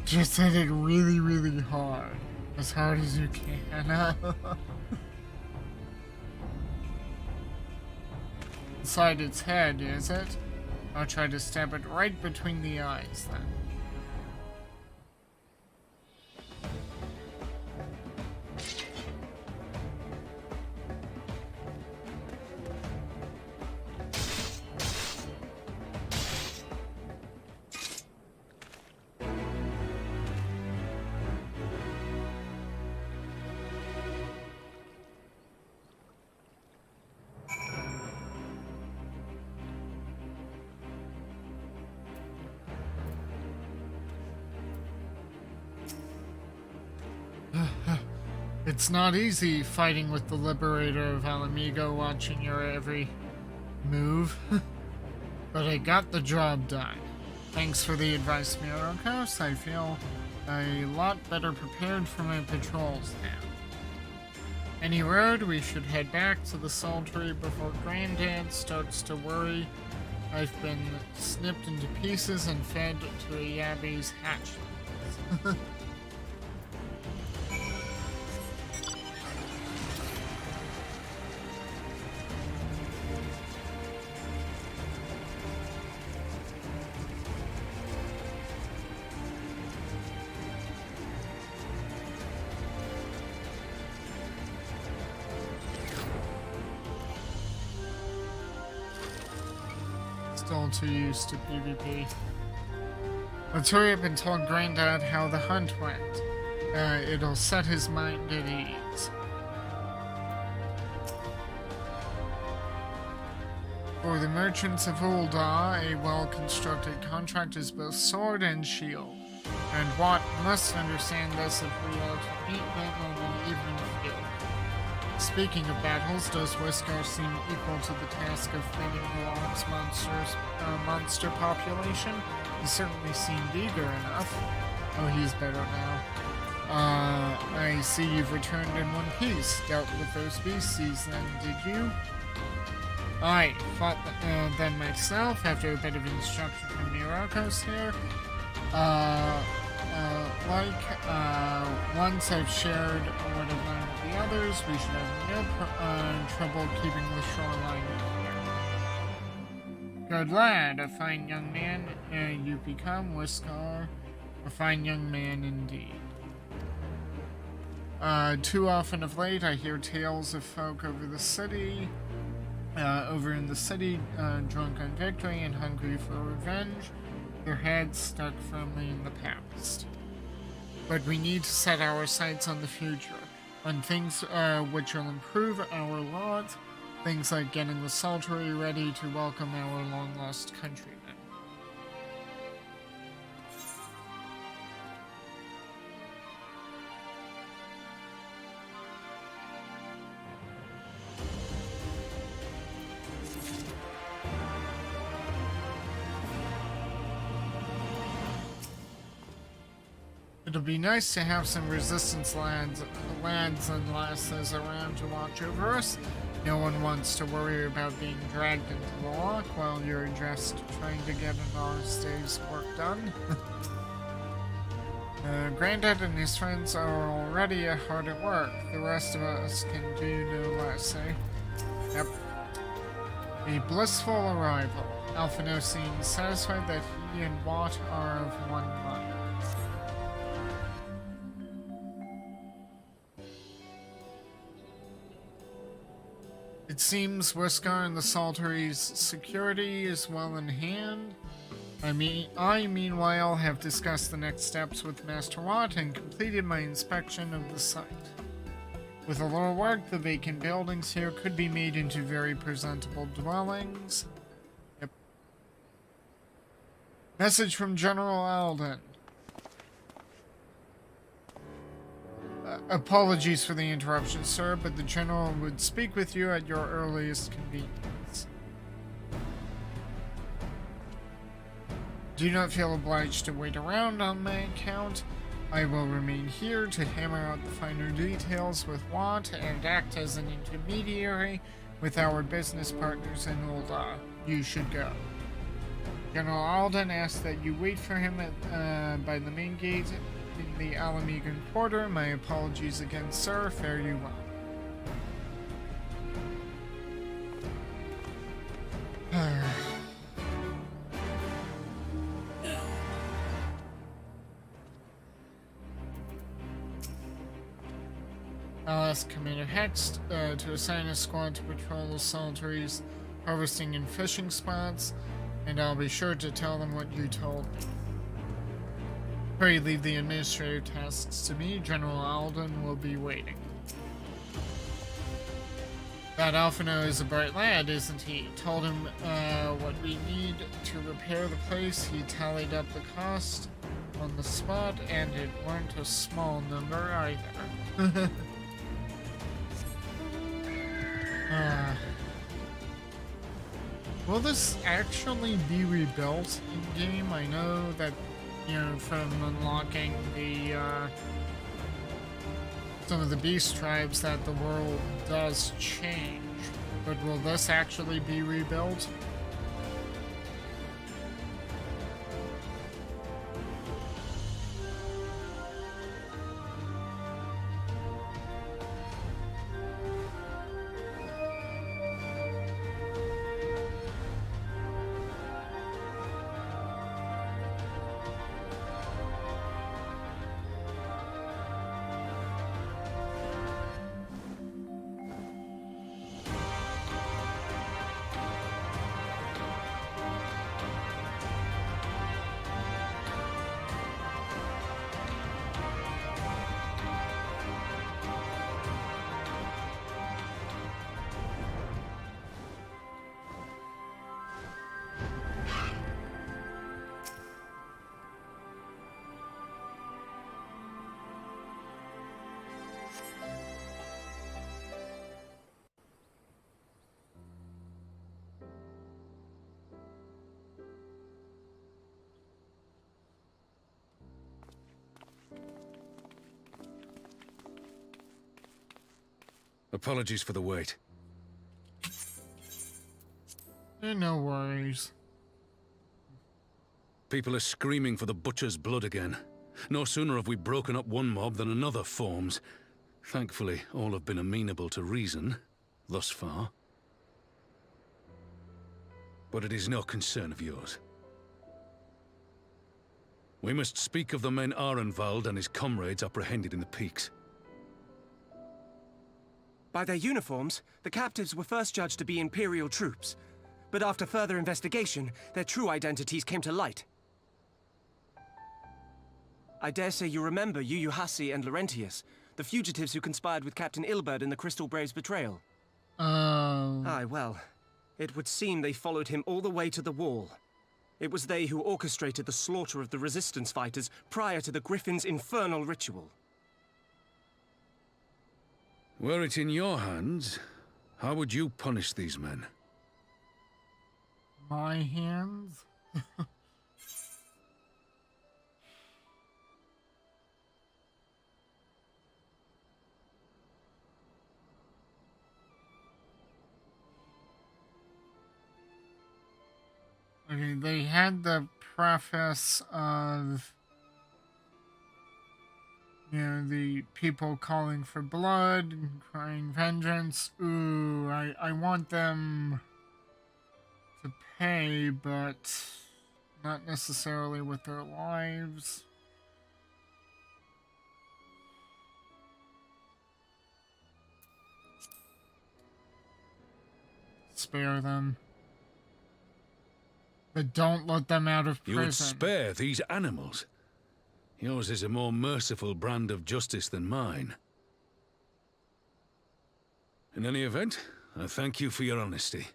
Just hit it really, really hard. As hard as you can. Inside its head, is it? I'll try to stab it right between the eyes then. It's not easy fighting with the Liberator of Alamigo, watching your every move. But I got the job done. Thanks for the advice, Myrokos. I feel a lot better prepared for my patrols now. Any road, we should head back to the Saltery before Granddad starts to worry I've been snipped into pieces and fed to a Yabby's hatchlings. Still too used to PvP. Let's hurry up and tell Granddad how the hunt went. It'll set his mind at ease. For the merchants of Ul'dah, a well-constructed contract is both sword and shield. And Watt must understand this if we are to meet them on an even field. Speaking of battles, does Whisker seem equal to the task of thinning Watt's monster population? He certainly seemed eager enough. Oh, he's better now. I see you've returned in one piece. Dealt with those beasties then, did you? I fought them myself after a bit of instruction from Myrokos here. Once I've shared what I've learned with the others, we should have no trouble keeping the shoreline clear. Good lad, a fine young man you've become, Whisker. A fine young man indeed. Too often of late, I hear tales of folk over in the city, drunk on victory and hungry for revenge, their heads stuck firmly in the past. But we need to set our sights on the future, on things which will improve our lot, things like getting the Saltery ready to welcome our long-lost countrymen. It'll be nice to have some resistance lads and lasses around to watch over us. No one wants to worry about being dragged into the lock while you're just trying to get an honest day's work done. Granddad and his friends are already hard at work. The rest of us can do no less, eh? Yep. A blissful arrival. Alphino seems satisfied that he and Watt are of one mind. It seems Whisker and the Saltery's security is well in hand. I meanwhile have discussed the next steps with Master Watt and completed my inspection of the site. With a little work, the vacant buildings here could be made into very presentable dwellings. Yep. Message from General Alden. Apologies for the interruption, sir, but the General would speak with you at your earliest convenience. Do not feel obliged to wait around on my account. I will remain here to hammer out the finer details with Watt and act as an intermediary with our business partners in Ul'dah. You should go. General Alden asks that you wait for him by the main gate in the Alamigan Quarter. My apologies again, sir. Fare you well. I'll ask Commander Hex to assign a squad to patrol the Saltery's harvesting and fishing spots, and I'll be sure to tell them what you told me. Pray leave the administrative tasks to me. General Alden will be waiting. That Alphino is a bright lad, isn't he? Told him what we need to repair the place. He tallied up the cost on the spot, and it weren't a small number either. Uh, will this actually be rebuilt in game? I know that, you know, from unlocking the some of the beast tribes that the world does change, but will this actually be rebuilt? Apologies for the wait. No worries. People are screaming for the butcher's blood again. No sooner have we broken up one mob than another forms. Thankfully, all have been amenable to reason, thus far. But it is no concern of yours. We must speak of the men Arenvald and his comrades apprehended in the peaks. By their uniforms, the captives were first judged to be Imperial troops. But after further investigation, their true identities came to light. I dare say you remember Yuyuhasi and Laurentius, the fugitives who conspired with Captain Ilberd in the Crystal Brave's betrayal. Aye, well, it would seem they followed him all the way to the wall. It was they who orchestrated the slaughter of the resistance fighters prior to the Griffin's infernal ritual. Were it in your hands, how would you punish these men? My hands? Okay, they had the preface of, you know, the people calling for blood and crying vengeance. Ooh, I want them to pay, but not necessarily with their lives. Spare them. But don't let them out of prison. You would spare these animals? Yours is a more merciful brand of justice than mine. In any event, I thank you for your honesty.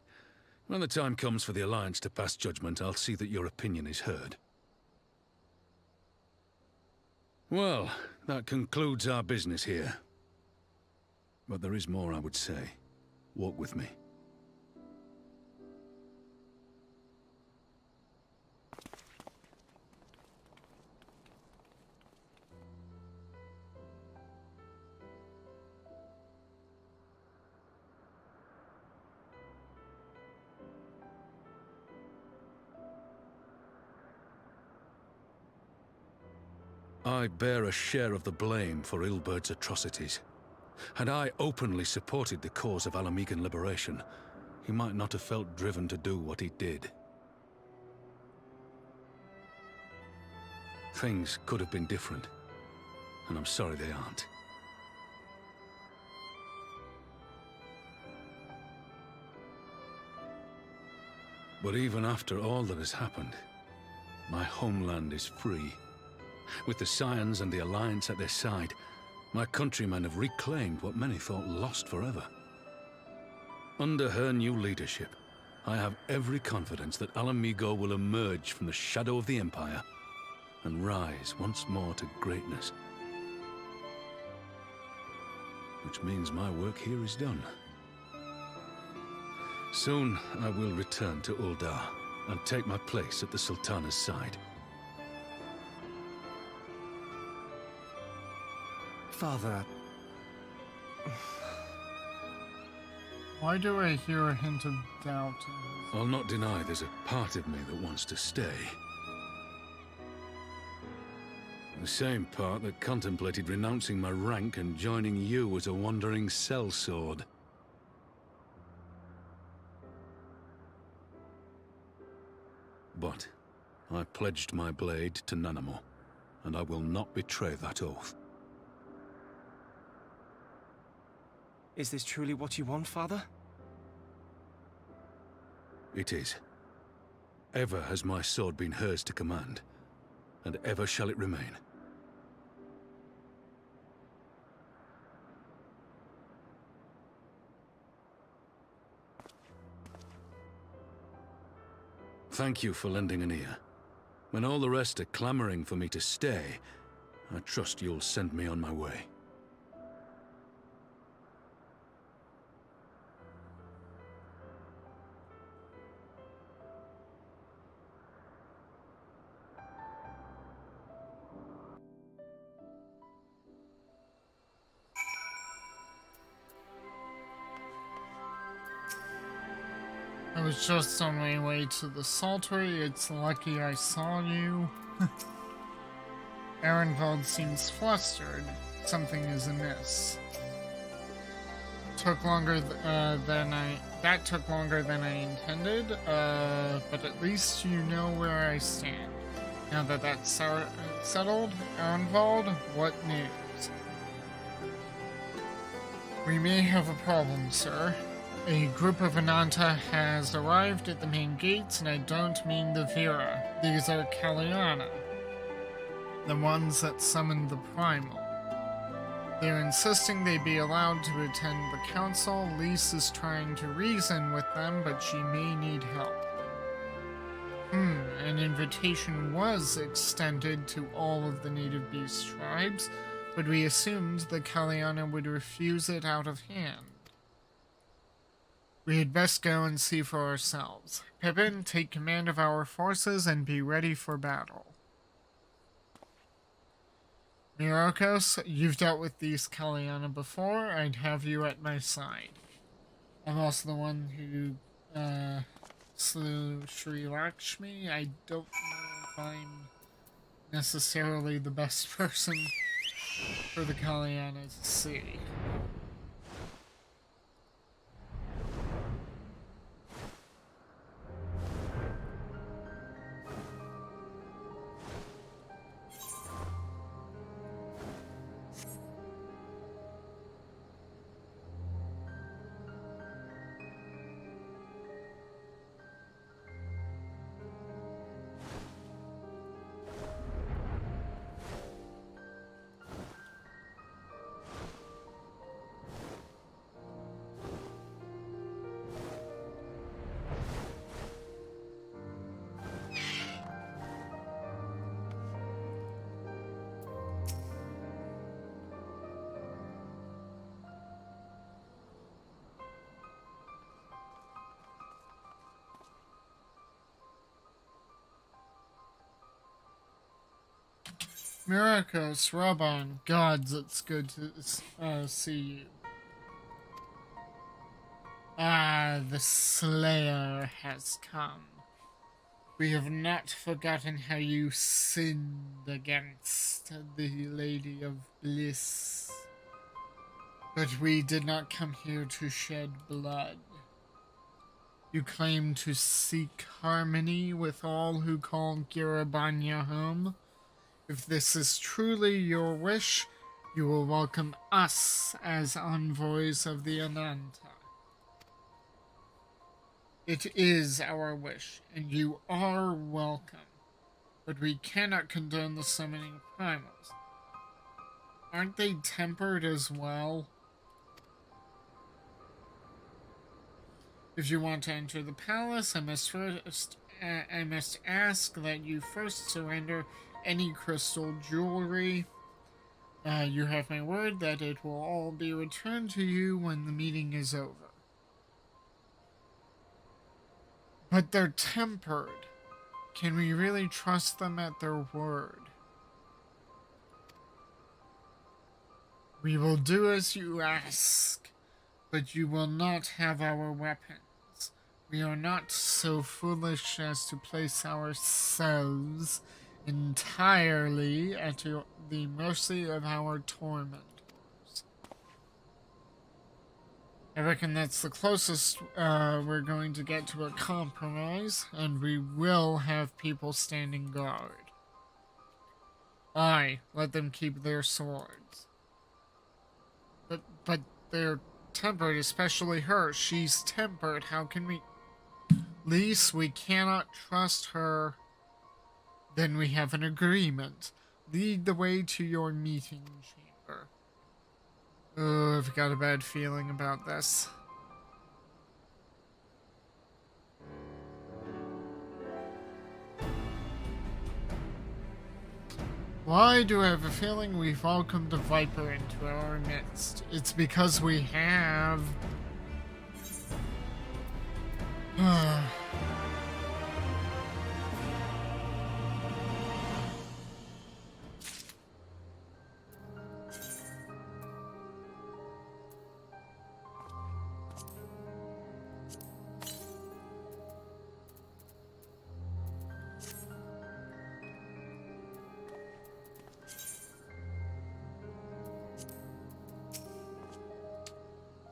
When the time comes for the Alliance to pass judgment, I'll see that your opinion is heard. Well, that concludes our business here. But there is more I would say. Walk with me. I bear a share of the blame for Ilberd's atrocities. Had I openly supported the cause of Alamegan liberation, he might not have felt driven to do what he did. Things could have been different, and I'm sorry they aren't. But even after all that has happened, my homeland is free. With the Scions and the Alliance at their side, my countrymen have reclaimed what many thought lost forever. Under her new leadership, I have every confidence that Alamigo will emerge from the shadow of the Empire and rise once more to greatness. Which means my work here is done. Soon I will return to Uldar and take my place at the Sultana's side. Father, Why do I hear a hint of doubt in his... I'll not deny there's a part of me that wants to stay. The same part that contemplated renouncing my rank and joining you as a wandering sellsword. But I pledged my blade to Nanamo, and I will not betray that oath. is this truly what you want, Father? It is. Ever has my sword been hers to command, and ever shall it remain. Thank you for lending an ear. When all the rest are clamoring for me to stay, I trust you'll send me on my way. I was just on my way to the Saltery. It's lucky I saw you. Ehrenwald seems flustered. Something is amiss. Took longer that took longer than I intended, but at least you know where I stand. Now that that's settled, Ehrenwald, what news? We may have a problem, sir. A group of Ananta has arrived at the main gates, and I don't mean the Vera. These are Kaliana, the ones that summoned the Primal. They're insisting they be allowed to attend the council. Lise is trying to reason with them, but she may need help. An invitation was extended to all of the native beast tribes, but we assumed the Kaliana would refuse it out of hand. We had best go and see for ourselves. Pippin, take command of our forces and be ready for battle. Myrokos, you've dealt with these Kaliana before. I'd have you at my side. I'm also the one who slew Sri Lakshmi. I don't know if I'm necessarily the best person for the Kaliana to see. Myrokos, Raban, gods, it's good to see you. Ah, the Slayer has come. We have not forgotten how you sinned against the Lady of Bliss. But we did not come here to shed blood. You claim to seek harmony with all who call Girabanya home. If this is truly your wish, you will welcome us as envoys of the Ananta. It is our wish, and you are welcome. But we cannot condone the summoning primals. Aren't they tempered as well? If you want to enter the palace, I must ask that you first surrender any crystal jewelry. You have my word that it will all be returned to you when the meeting is over. But they're tempered. Can we really trust them at their word? We will do as you ask, but you will not have our weapons. We are not so foolish as to place ourselves entirely at the mercy of our tormentors. I reckon that's the closest we're going to get to a compromise, and we will have people standing guard. Aye, let them keep their swords. But they're tempered, especially her. She's tempered. How can we... Lise, we cannot trust her. Then we have an agreement. Lead the way to your meeting chamber. Oh, I've got a bad feeling about this. Why do I have a feeling we've welcomed a Viper into our midst? It's because we have...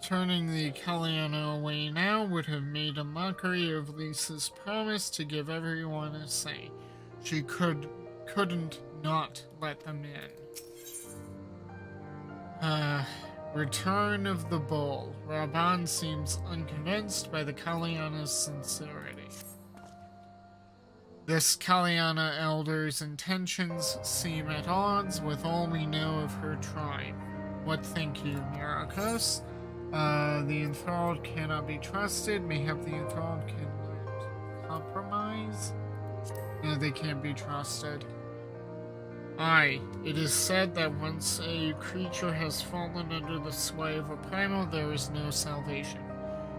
Turning the Caliano away now would have made a mockery of Lisa's promise to give everyone a say. She couldn't not let them in. Return of the Bull. Raban seems unconvinced by the Caliana's sincerity. This Caliana elder's intentions seem at odds with all we know of her tribe. What think you, Myrokos? The enthralled cannot be trusted. Mayhap the enthralled cannot compromise? No, they can't be trusted. Aye, it is said that once a creature has fallen under the sway of a primal, there is no salvation.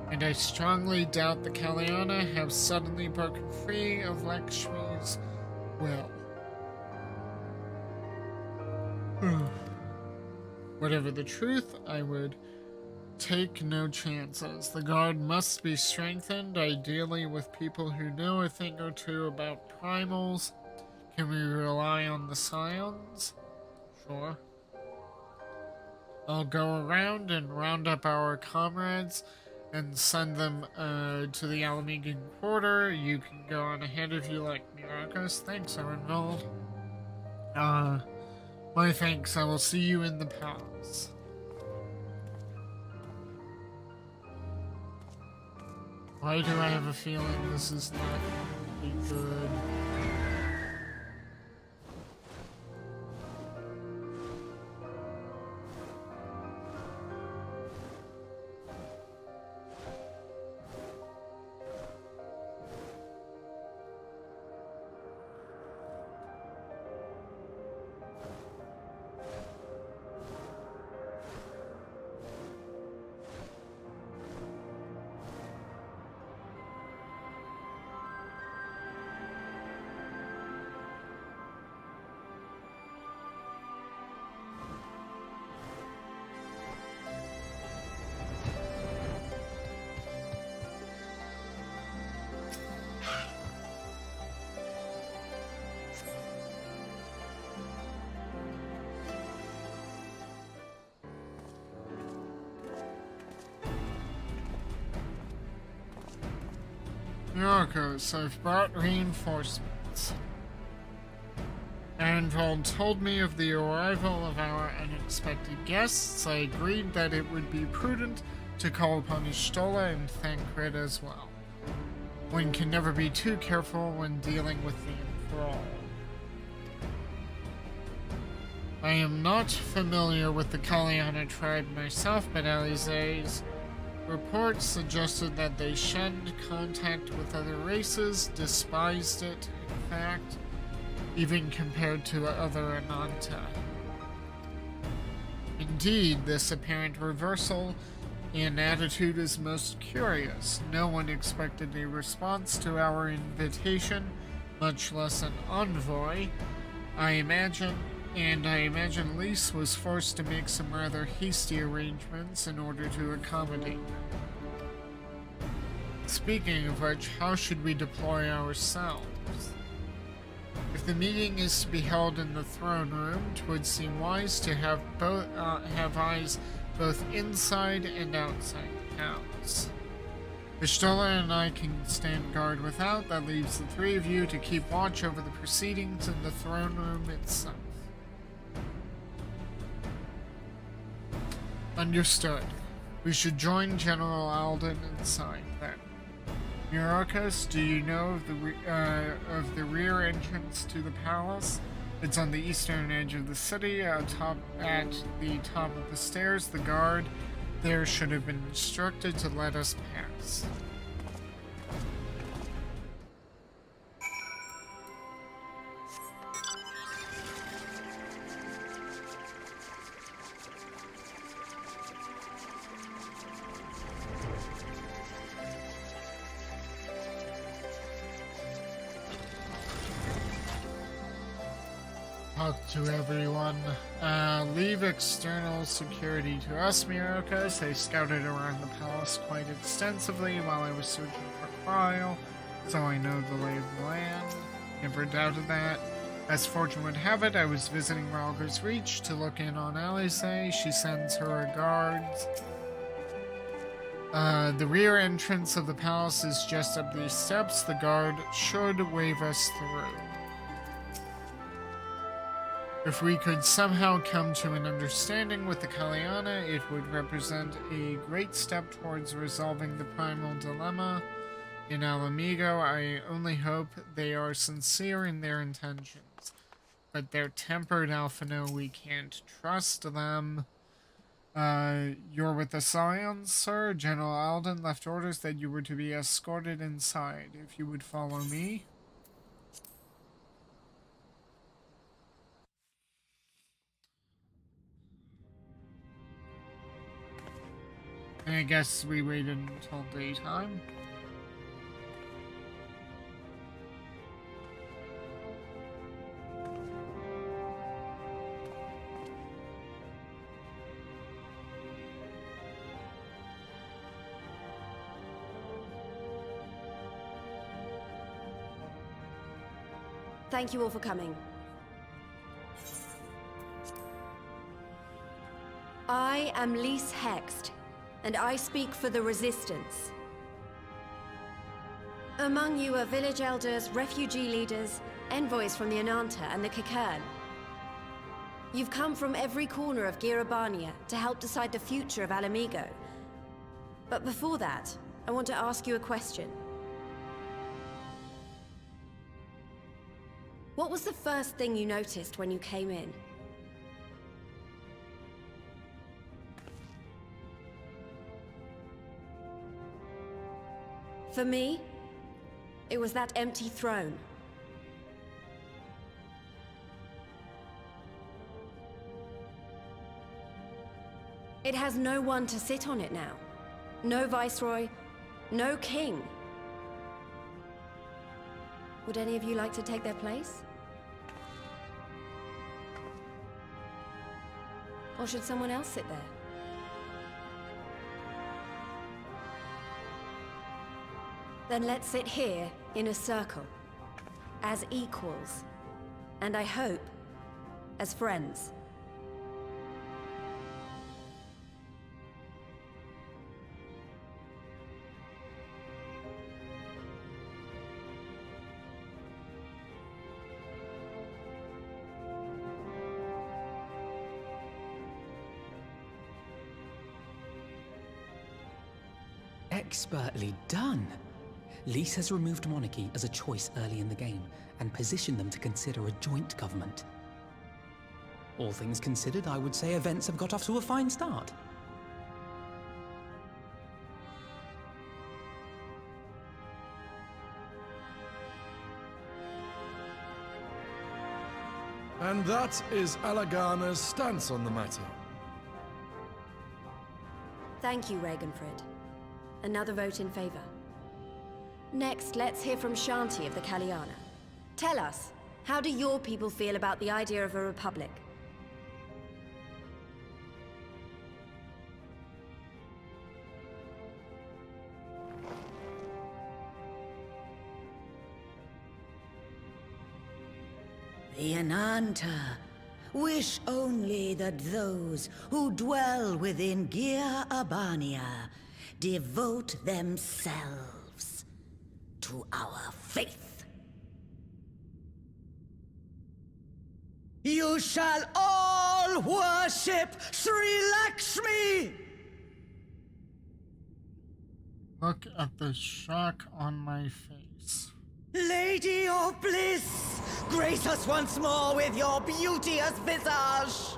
And I strongly doubt the Caliana have suddenly broken free of Lakshmi's will. Whatever the truth, I would take no chances. The guard must be strengthened, ideally with people who know a thing or two about primals. Can we rely on the scions? Sure. I'll go around and round up our comrades and send them to the Alamegan quarter. You can go on ahead if you like, Myrokos. Thanks, Erenvold. My thanks. I will see you in the palace. Why do I have a feeling this is not going to be good? Myrokos, I've brought reinforcements. Erenvold told me of the arrival of our unexpected guests. I agreed that it would be prudent to call upon Ishtola and Thancred as well. One can never be too careful when dealing with the enthralled. I am not familiar with the Caliana tribe myself, but Alize's reports suggested that they shunned contact with other races, despised it, in fact, even compared to other Ananta. Indeed, this apparent reversal and attitude is most curious. No one expected a response to our invitation, much less an envoy. I imagine Lise was forced to make some rather hasty arrangements in order to accommodate them. Speaking of which, how should we deploy ourselves? If the meeting is to be held in the throne room, it would seem wise to have eyes both inside and outside the house. Vishtola and I can stand guard without. That leaves the three of you to keep watch over the proceedings in the throne room itself. Understood. We should join General Alden inside then. Myrokos, do you know of the rear entrance to the palace? It's on the eastern edge of the city, at the top of the stairs. The guard there should have been instructed to let us pass. Talk to everyone. Leave external security to us, Myrokos. I scouted around the palace quite extensively while I was searching for Kyle, so I know the lay of the land. Never doubted that. As fortune would have it, I was visiting Ralger's Reach to look in on Alice. She sends her regards. The rear entrance of the palace is just up these steps. The guard should wave us through. If we could somehow come to an understanding with the Kalyana, it would represent a great step towards resolving the primal dilemma in Alamigo. I only hope they are sincere in their intentions, but they're tempered. Alphino, we can't trust them. You're with the Scions, sir? General Alden left orders that you were to be escorted inside. If you would follow me. I guess we waited until daytime. Thank you all for coming. I am Lise Hext, and I speak for the Resistance. Among you are village elders, refugee leaders, envoys from the Ananta and the Kikern. You've come from every corner of Girabania to help decide the future of Alamigo. But before that, I want to ask you a question. What was the first thing you noticed when you came in? For me, it was that empty throne. It has no one to sit on it now. No viceroy, no king. Would any of you like to take their place? Or should someone else sit there? Then let's sit here in a circle, as equals, and I hope, as friends. Expertly done. Lise has removed monarchy as a choice early in the game, and positioned them to consider a joint government. All things considered, I would say events have got off to a fine start. And that is Alagana's stance on the matter. Thank you, Ragenfrid. Another vote in favor. Next, let's hear from Shanti of the Kalyana. Tell us, how do your people feel about the idea of a republic? The Ananta wish only that those who dwell within Gir Abania devote themselves to our faith. You shall all worship Sri Lakshmi! Look at the shock on my face. Lady of bliss, grace us once more with your beauteous visage!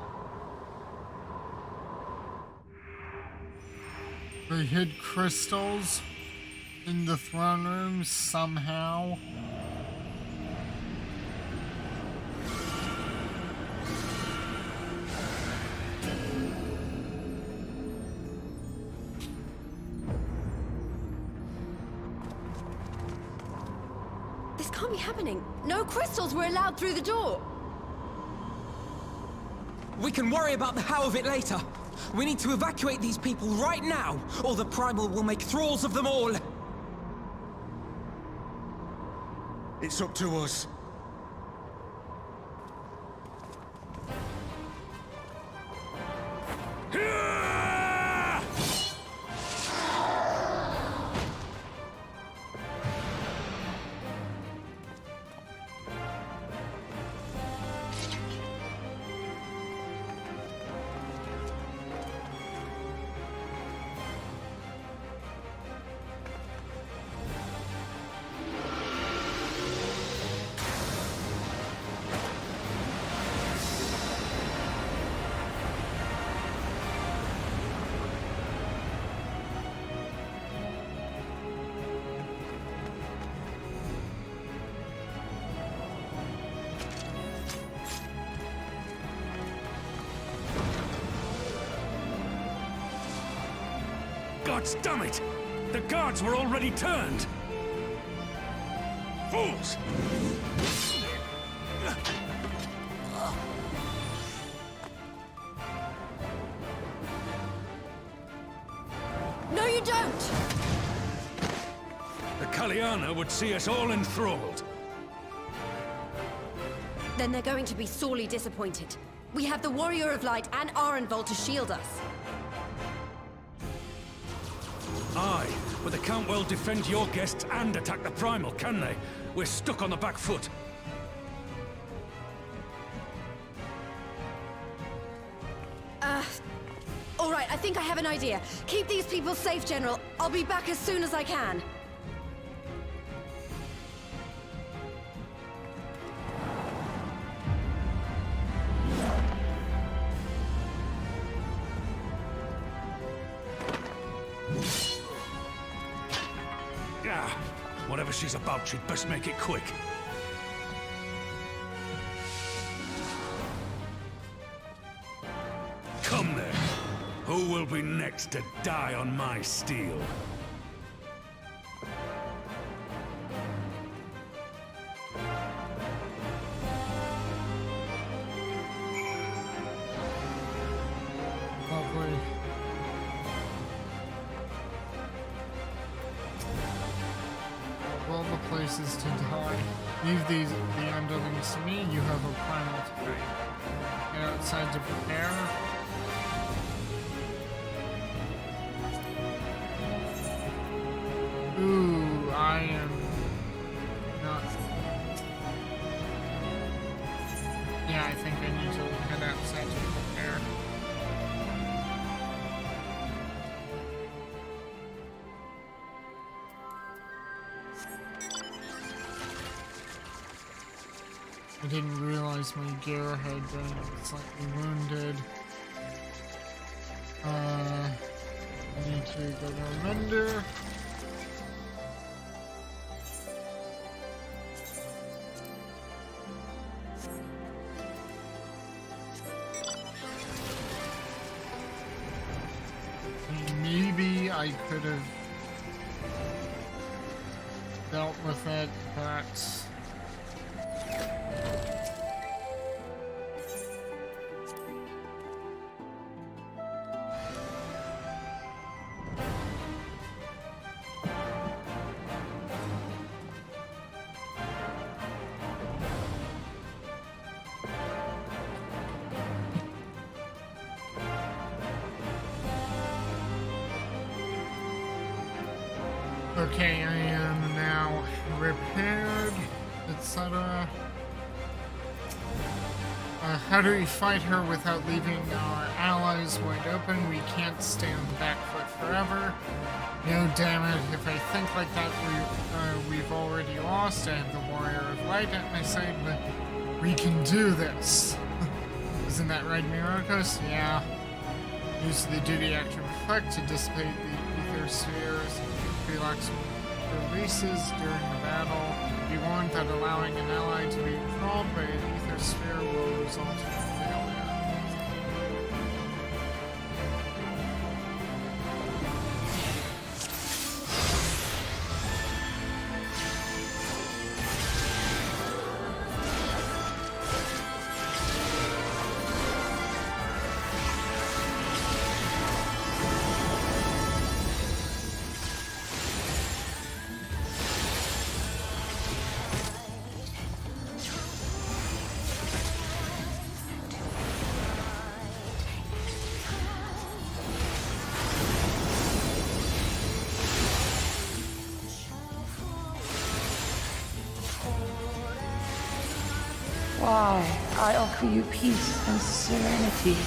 They hid crystals in the throne room somehow. This can't be happening. No crystals were allowed through the door. We can worry about the how of it later. We need to evacuate these people right now, or the Primal will make thralls of them all. It's up to us. Gods damn it! The guards were already turned! Fools! No, you don't! The Kalyana would see us all enthralled. Then they're going to be sorely disappointed. We have the Warrior of Light and Arenvold to shield us. Aye, but they can't well defend your guests and attack the Primal, can they? We're stuck on the back foot. All right, I think I have an idea. Keep these people safe, General. I'll be back as soon as I can. Yeah, whatever she's about, she'd best make it quick. Come then. Who will be next to die on my steel? Lovely. Of all the places to die, leave the underlings to me. You have a primal to fight. Get outside to prepare. Ooh, I am not. Yeah, I think I need to head outside to prepare. I didn't realize my gear had been slightly wounded. I need to go to a vendor. Me I could have dealt with it, but okay, I am now repaired, etc. How do we fight her without leaving our allies wide open? We can't stay on the back foot forever. No, damn it. If I think like that, we've already lost. I have the Warrior of Light at my side, but we can do this. Isn't that right, Myrokos? Yeah. Use the duty action reflect to dissipate the ether spheres. Relax releases during the battle. Be warned that allowing an ally to be controlled by an ether sphere will result in failure. Why, I offer you peace and serenity.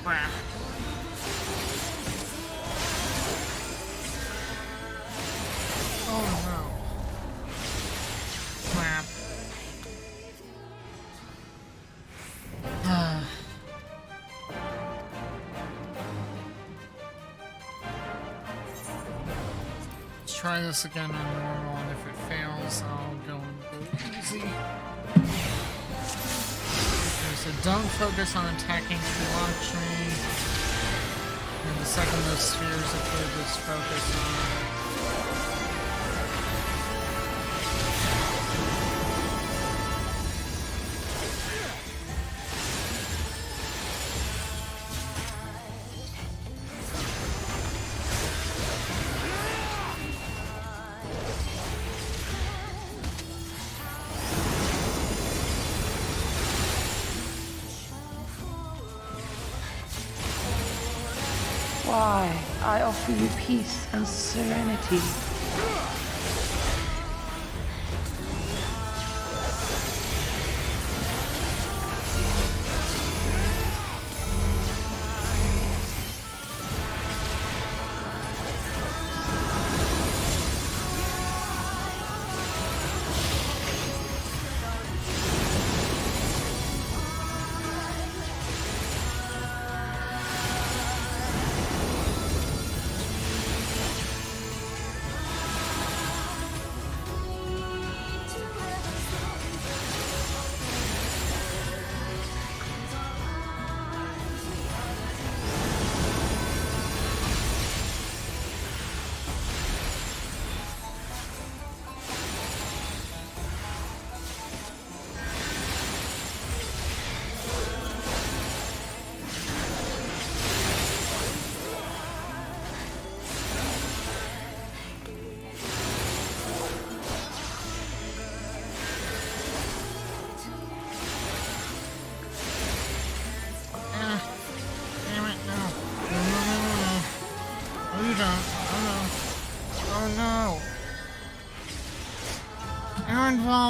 Crap. Oh no. Crap. Let's try this again on normal, and if it fails, I'll go and go easy. So don't focus on attacking to launch me. And the second those spheres appear, just focus on. Why, I offer you peace and serenity.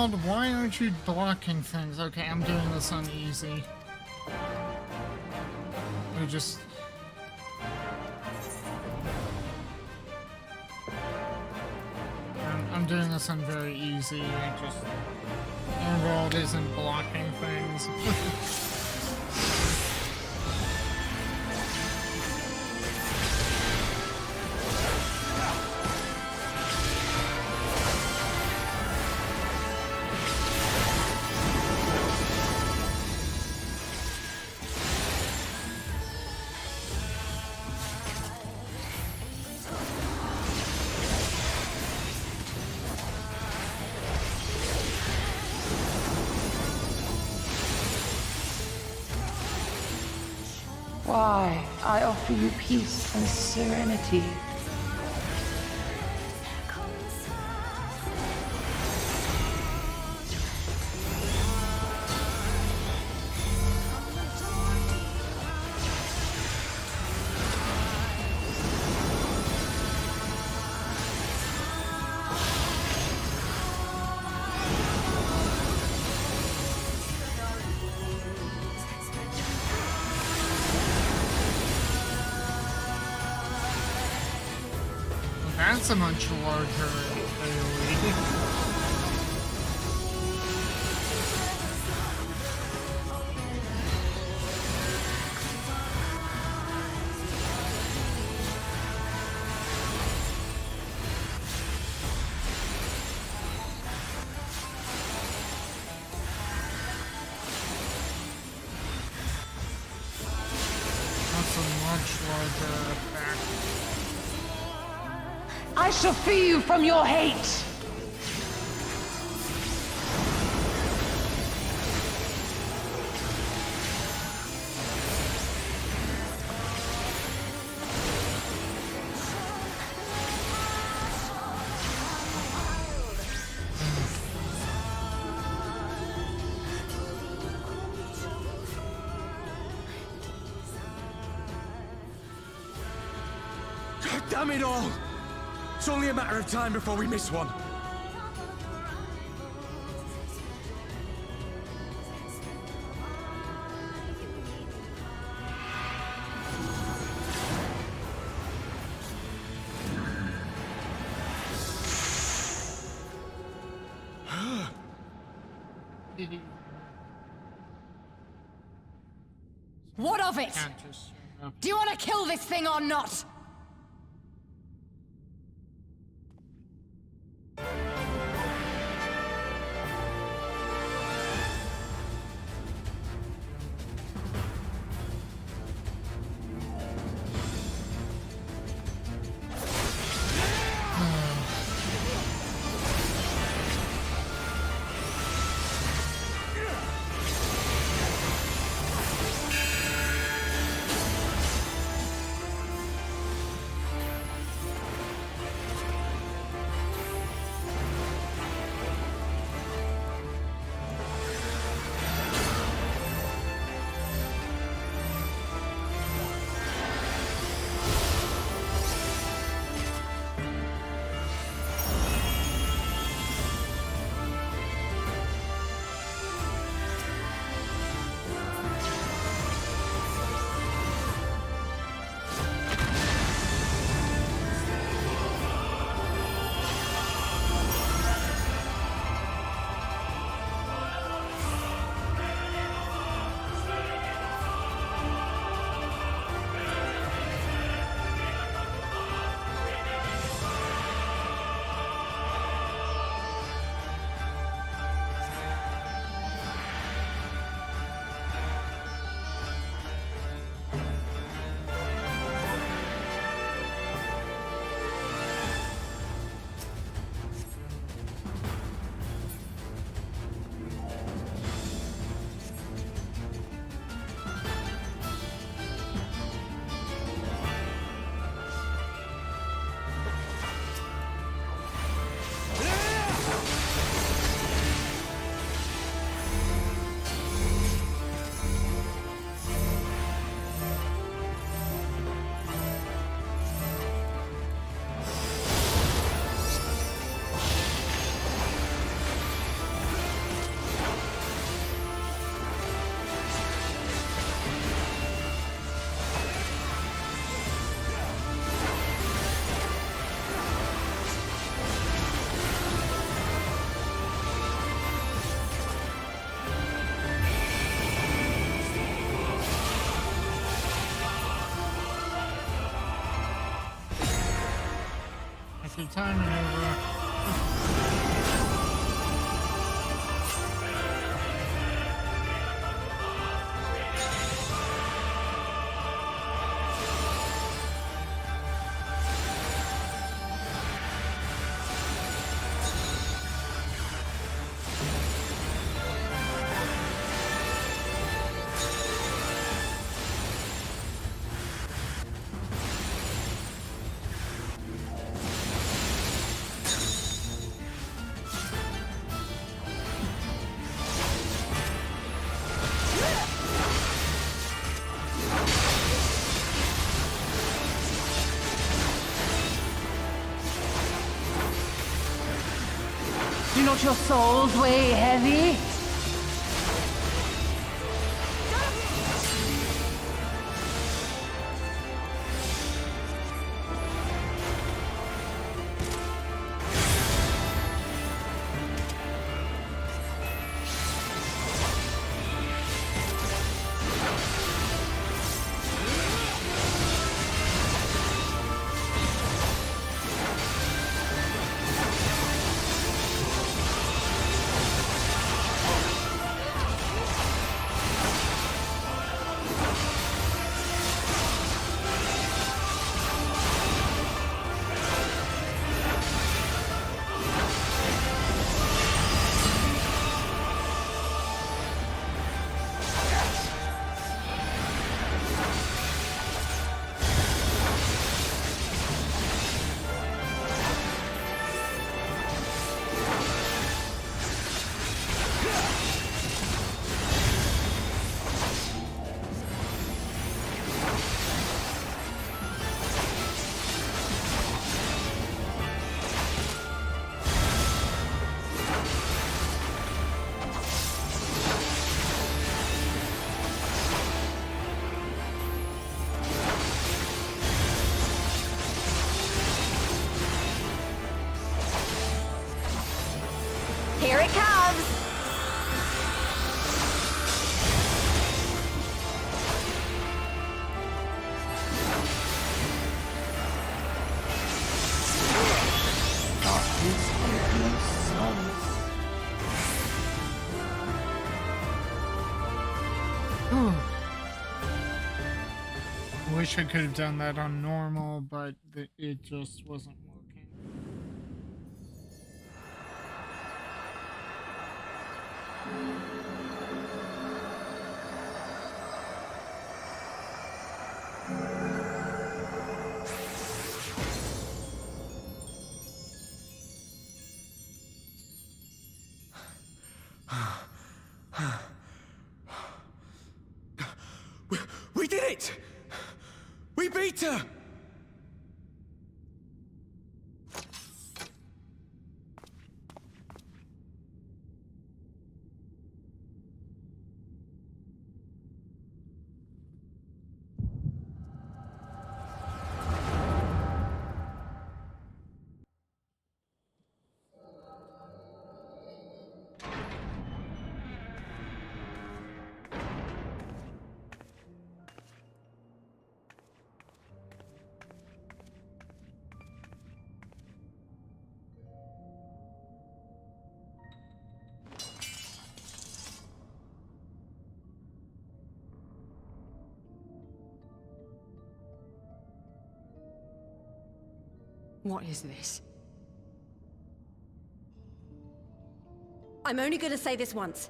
child, why aren't you blocking things? Okay, I'm doing this on easy. I just... I'm doing this on very easy. I just... My world isn't blocking things. Why, I offer you peace and serenity. That's a much larger AoE. That's a much larger effect. I shall free you from your hate! Damn it all! It's only a matter of time before we miss one. What of it? Do you want to kill this thing or not? perfect time maneuver. Do not your souls weigh heavy? Here it comes! Wish I could have done that on normal, but it just wasn't working. We did it! We beat her! What is this? I'm only gonna say this once.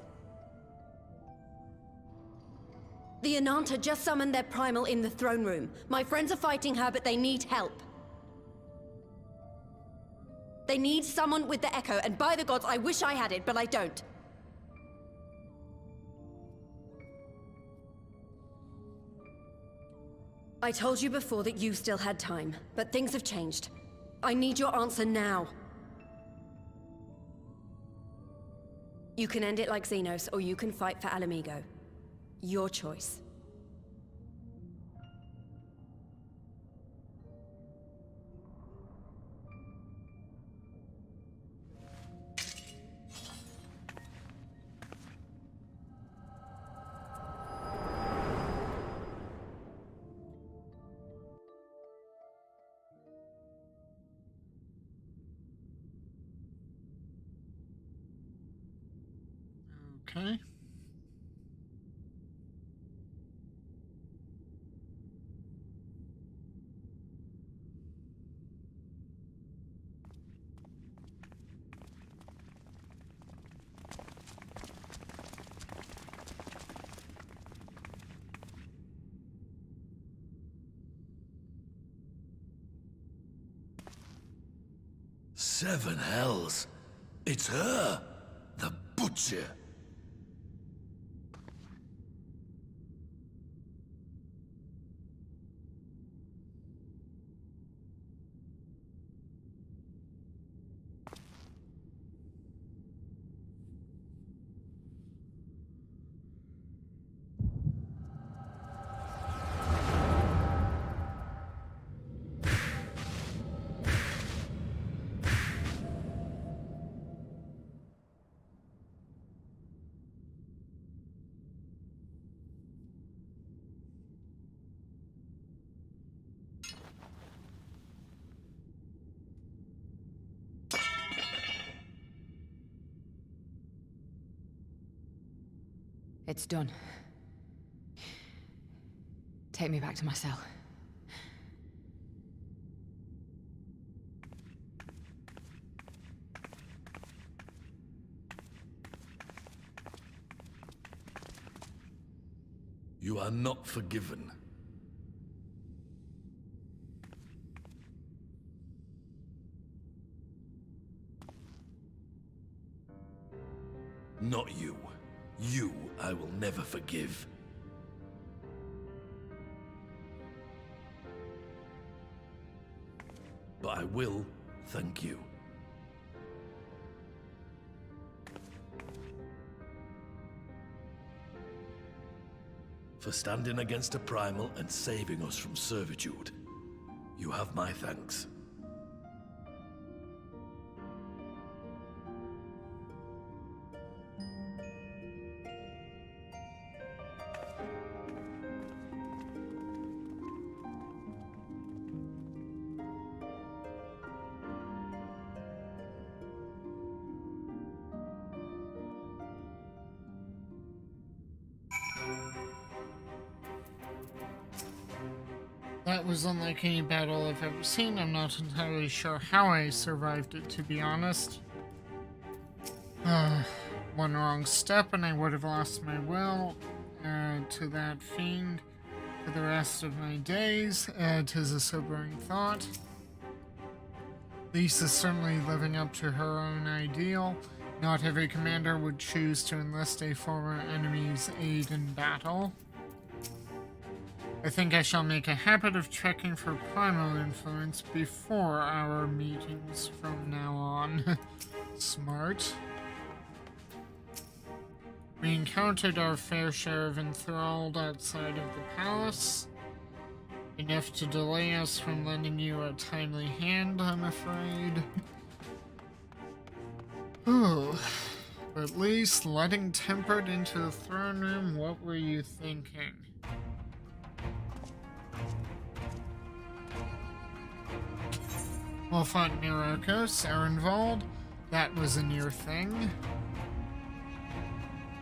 The Ananta just summoned their primal in the throne room. My friends are fighting her, but they need help. They need someone with the Echo, and by the gods, I wish I had it, but I don't. I told you before that you still had time, but things have changed. I need your answer now. You can end it like Xenos, or you can fight for Alamigo. Your choice. Okay. Seven hells. It's her, the butcher. It's done. Take me back to my cell. You are not forgiven. Not you. You, I will never forgive. But I will thank you. For standing against a primal and saving us from servitude. You have my thanks. That was unlike any battle I've ever seen. I'm not entirely sure how I survived it, to be honest. One wrong step and I would have lost my will to that fiend for the rest of my days. 'Tis a sobering thought. Lisa's certainly living up to her own ideal. Not every commander would choose to enlist a former enemy's aid in battle. I think I shall make a habit of checking for primal influence before our meetings from now on. Smart. We encountered our fair share of enthralled outside of the palace. Enough to delay us from lending you a timely hand, I'm afraid. Ooh. But at least letting Tempered into the throne room, what were you thinking? Well fought, Myrokos, Erenvald. That was a near thing.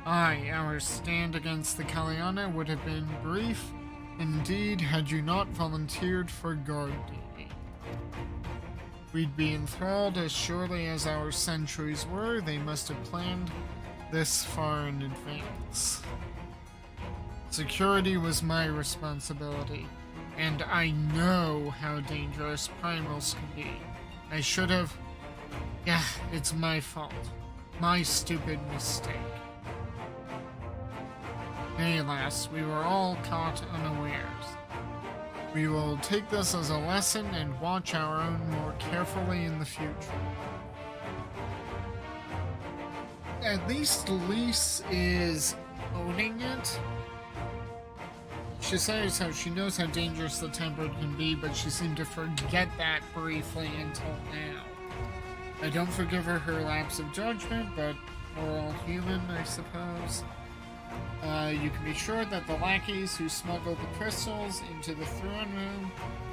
Aye, our stand against the Kaliana would have been brief, indeed, had you not volunteered for guard duty. We'd be enthralled as surely as our sentries were. They must have planned this far in advance. Security was my responsibility. And I know how dangerous primals can be. I should have... Yeah, it's my fault. My stupid mistake. Alas, we were all caught unawares. We will take this as a lesson and watch our own more carefully in the future. At least Lise is owning it. She says how she knows how dangerous the Tempered can be, but she seemed to forget that briefly until now. I don't forgive her her lapse of judgment, but we're all human, I suppose. You can be sure that the lackeys who smuggled the crystals into the throne room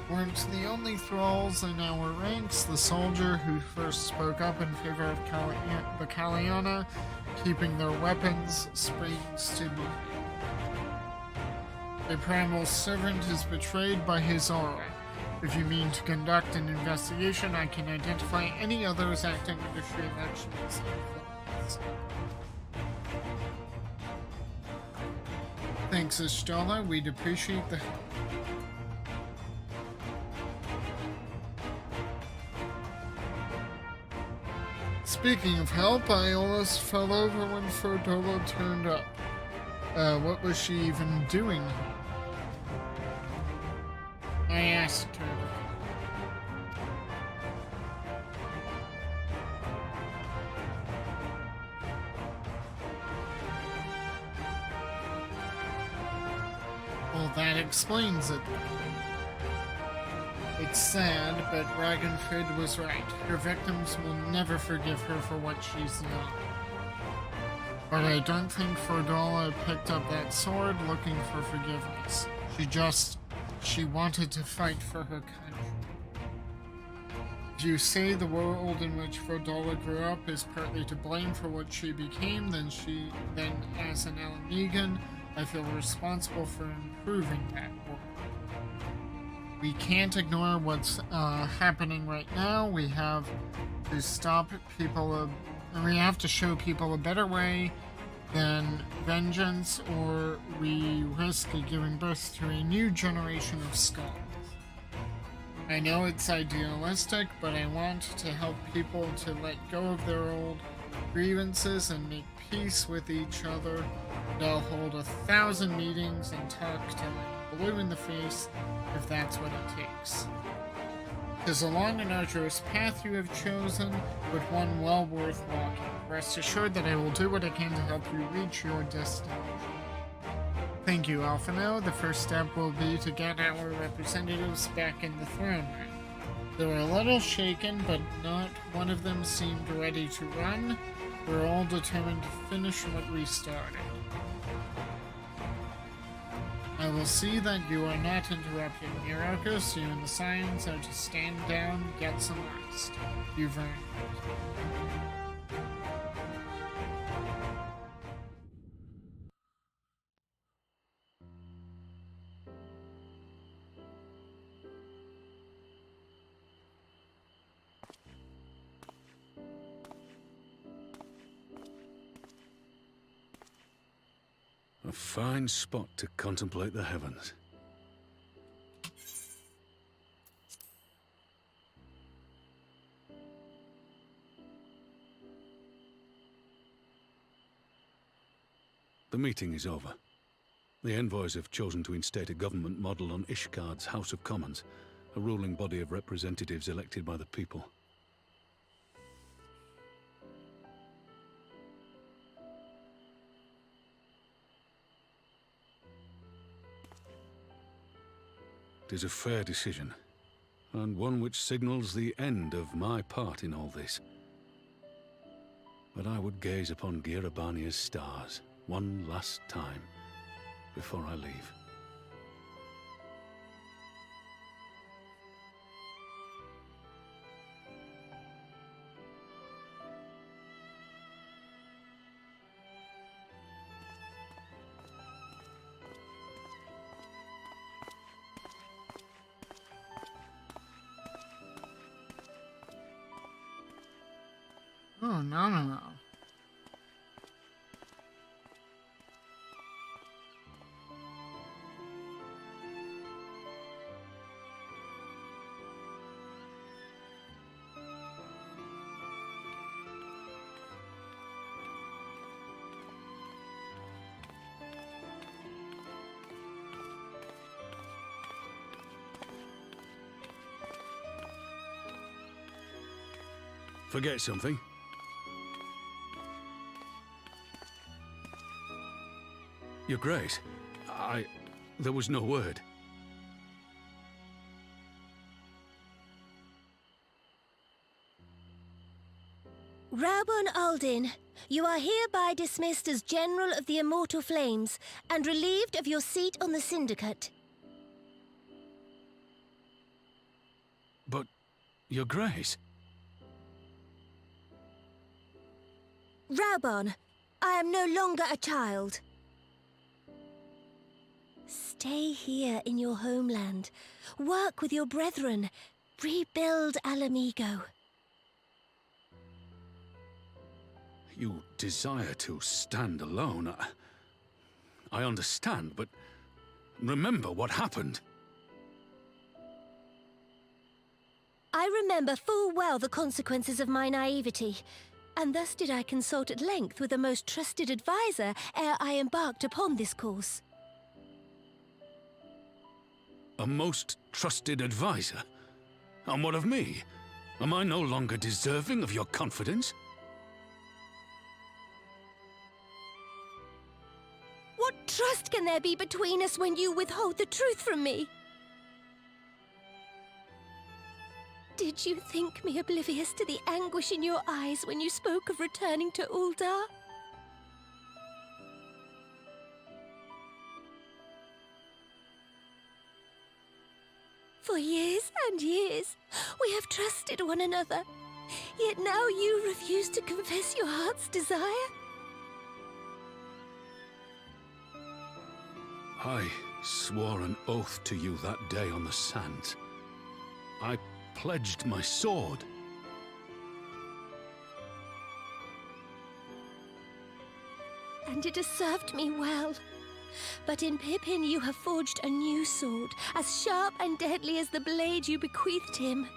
weren't the only thralls in our ranks. The soldier who first spoke up in favor of the Kaliana keeping their weapons springs to be. A primal servant is betrayed by his aura. If you mean to conduct an investigation, I can identify any others acting under Sri Lakshmi's influence. Thanks, Ishtola. We'd appreciate the help. Speaking of help, I almost fell over when Frodola turned up. What was she even doing? I asked her. Well, that explains it. It's sad, but Ragnfrid was right. Her victims will never forgive her for what she's done. But I don't think Frodola picked up that sword looking for forgiveness. She wanted to fight for her country. If you say the world in which Frodola grew up is partly to blame for what she became, then as an Alamegan, I feel responsible for improving that world. We can't ignore what's happening right now. We have to stop people. We have to show people a better way than vengeance, or we risk giving birth to a new generation of skulls. I know it's idealistic, but I want to help people to let go of their old grievances and make peace with each other. And I'll hold 1,000 meetings and talk till I'm blue in the face if that's what it takes. 'Tis a long and arduous path you have chosen, but one well worth walking. Rest assured that I will do what I can to help you reach your destination. Thank you, Alphino. The first step will be to get our representatives back in the throne room. They were a little shaken, but not one of them seemed ready to run. We're all determined to finish what we started. I will see that you are not interrupted. Myrokos, you and the Scions are to stand down, get some rest. You've earned it. A fine spot to contemplate the heavens. The meeting is over. The envoys have chosen to instate a government model on Ishgard's House of Commons, a ruling body of representatives elected by the people. It is a fair decision, and one which signals the end of my part in all this. But I would gaze upon Girabania's stars one last time before I leave. Oh, no. Forget something? Your Grace, there was no word. Raubon Aldin, you are hereby dismissed as General of the Immortal Flames and relieved of your seat on the Syndicate. But, Your Grace... Raubon, I am no longer a child. Stay here in your homeland. Work with your brethren. Rebuild Alamigo. You desire to stand alone. I understand, but remember what happened. I remember full well the consequences of my naivety, and thus did I consult at length with a most trusted advisor ere I embarked upon this course. A most trusted advisor? And what of me? Am I no longer deserving of your confidence? What trust can there be between us when you withhold the truth from me? Did you think me oblivious to the anguish in your eyes when you spoke of returning to Uldar? For years and years, we have trusted one another. Yet now you refuse to confess your heart's desire? I swore an oath to you that day on the sands. I pledged my sword. And it has served me well. But in Pippin you have forged a new sword, as sharp and deadly as the blade you bequeathed him.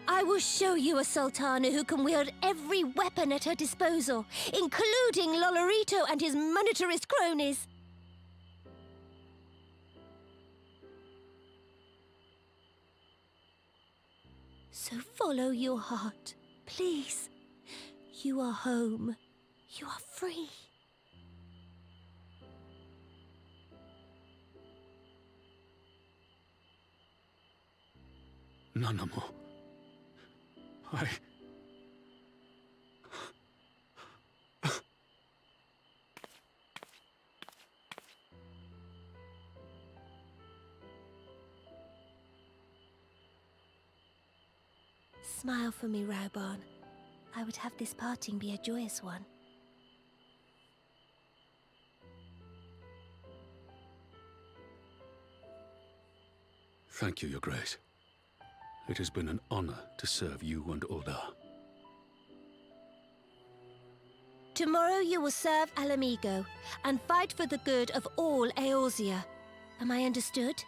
I will show you a Sultana who can wield every weapon at her disposal, including Lolorito and his monetarist cronies. So follow your heart, please. You are home. You are free. Nanamo. Smile for me, Raubon. I would have this parting be a joyous one. Thank you, Your Grace. It has been an honor to serve you and Uldar. Tomorrow you will serve Alamigo and fight for the good of all Eorzea. Am I understood?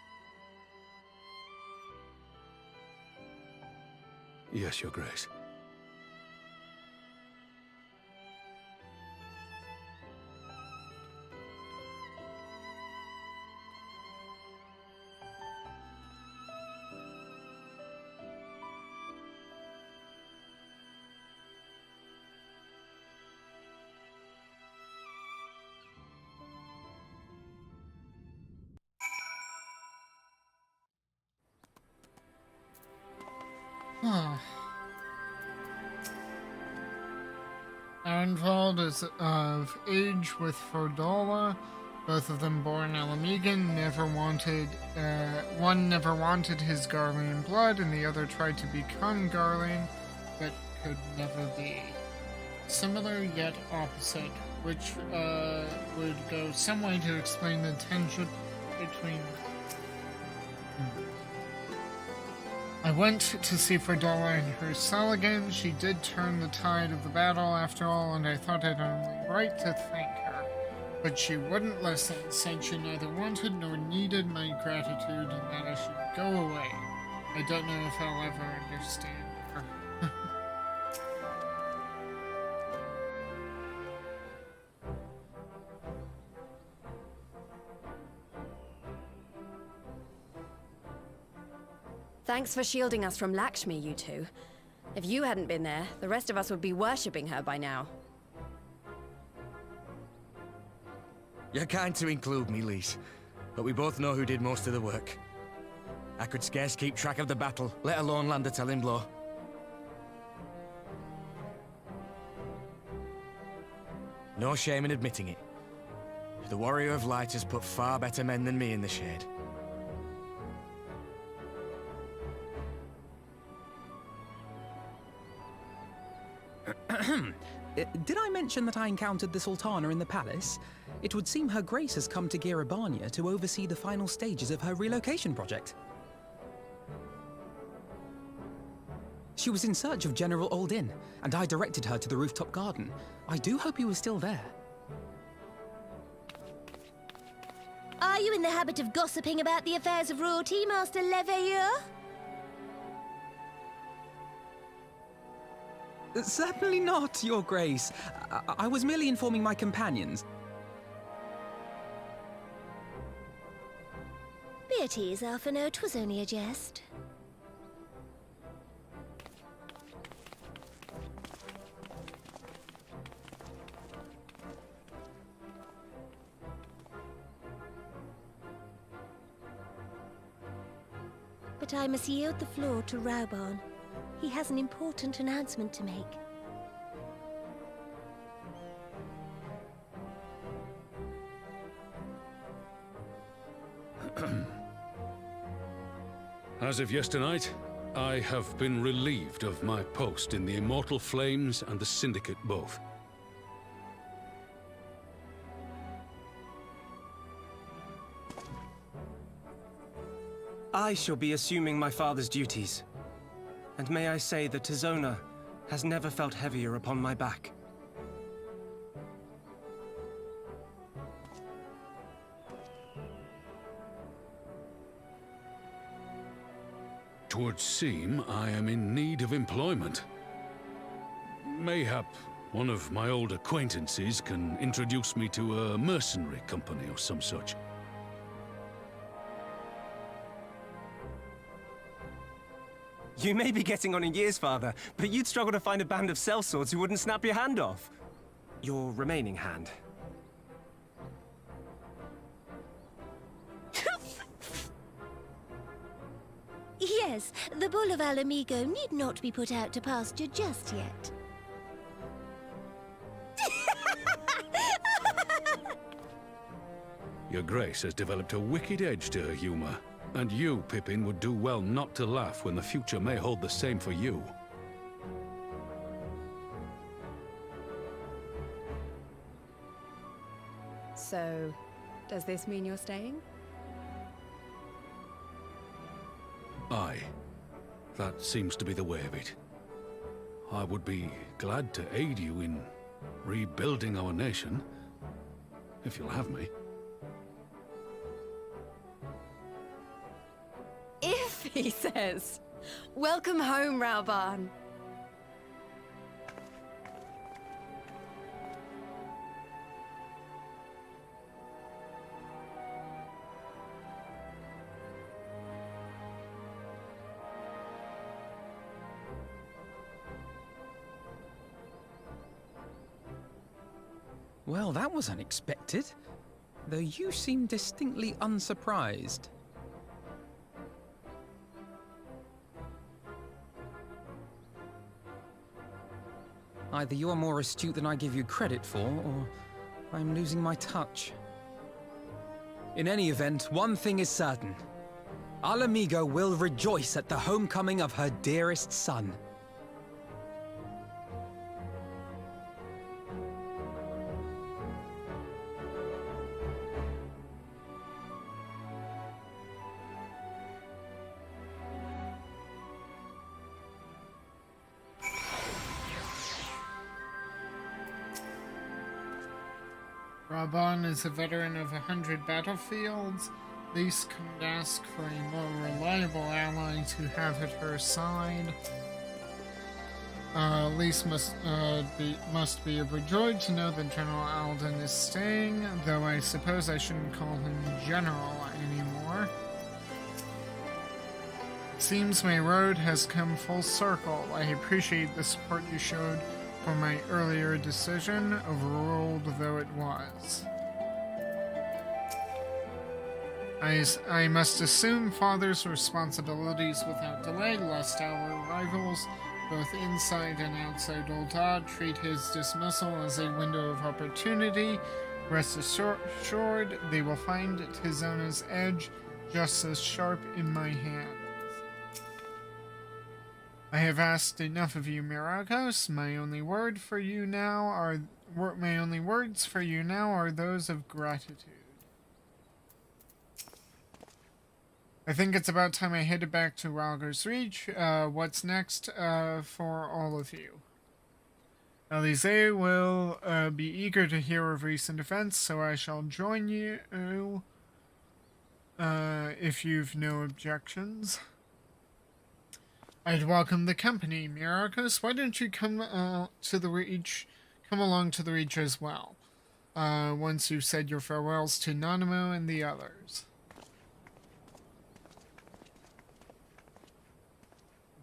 Yes, Your Grace. Arnvald is of age with Fordola, both of them born Alamigan, one never wanted his Garlean blood, and the other tried to become Garlean, but could never be. Similar yet opposite, which would go some way to explain the tension between them. I went to see Fordola in her cell again. She did turn the tide of the battle after all, and I thought it only right to thank her. But she wouldn't listen, said she neither wanted nor needed my gratitude, and that I should go away. I don't know if I'll ever understand her. Thanks for shielding us from Lakshmi, you two. If you hadn't been there, the rest of us would be worshipping her by now. You're kind to include me, Lise, but we both know who did most of the work. I could scarce keep track of the battle, let alone land a telling blow. No shame in admitting it. The Warrior of Light has put far better men than me in the shade. Did I mention that I encountered the Sultana in the palace? It would seem Her Grace has come to Girabania to oversee the final stages of her relocation project. She was in search of General Oldin, and I directed her to the rooftop garden. I do hope he was still there. Are you in the habit of gossiping about the affairs of royalty, Master Leveilleur? Certainly not, Your Grace. I was merely informing my companions. Be at ease, Alphino. 'Twas only a jest. But I must yield the floor to Raubon. He has an important announcement to make. As of yesternight, I have been relieved of my post in the Immortal Flames and the Syndicate both. I shall be assuming my father's duties. And may I say that Tizona has never felt heavier upon my back. Twould seem I am in need of employment. Mayhap one of my old acquaintances can introduce me to a mercenary company or some such. You may be getting on in years, Father, but you'd struggle to find a band of sellswords who wouldn't snap your hand off. Your remaining hand. Yes, the Bull of Alamigo need not be put out to pasture just yet. Your Grace has developed a wicked edge to her humor. And you, Pippin, would do well not to laugh when the future may hold the same for you. So, does this mean you're staying? Aye. That seems to be the way of it. I would be glad to aid you in rebuilding our nation, if you'll have me. If, he says. Welcome home, Raubon. Well, that was unexpected. Though you seem distinctly unsurprised. Either you are more astute than I give you credit for, or I'm losing my touch. In any event, one thing is certain. Alamigo will rejoice at the homecoming of her dearest son. Raubon is a veteran of 100 battlefields. Lys could ask for a more reliable ally to have at her side. Lys must be overjoyed to know that General Alden is staying, though I suppose I shouldn't call him General anymore. It seems my road has come full circle. I appreciate the support you showed for my earlier decision, overruled though it was. I must assume Father's responsibilities without delay, lest our rivals, both inside and outside Ul'dah, treat his dismissal as a window of opportunity. Rest assured, they will find Tizona's edge just as sharp in my hands. I have asked enough of you, Myrokos. My only words for you now are those of gratitude. I think it's about time I headed back to Ralgo's Reach. What's next for all of you? Elise will be eager to hear of recent events, so I shall join you if you've no objections. I'd welcome the company, Myrokos. Why don't you come along to the Reach as well, once you've said your farewells to Nanamo and the others.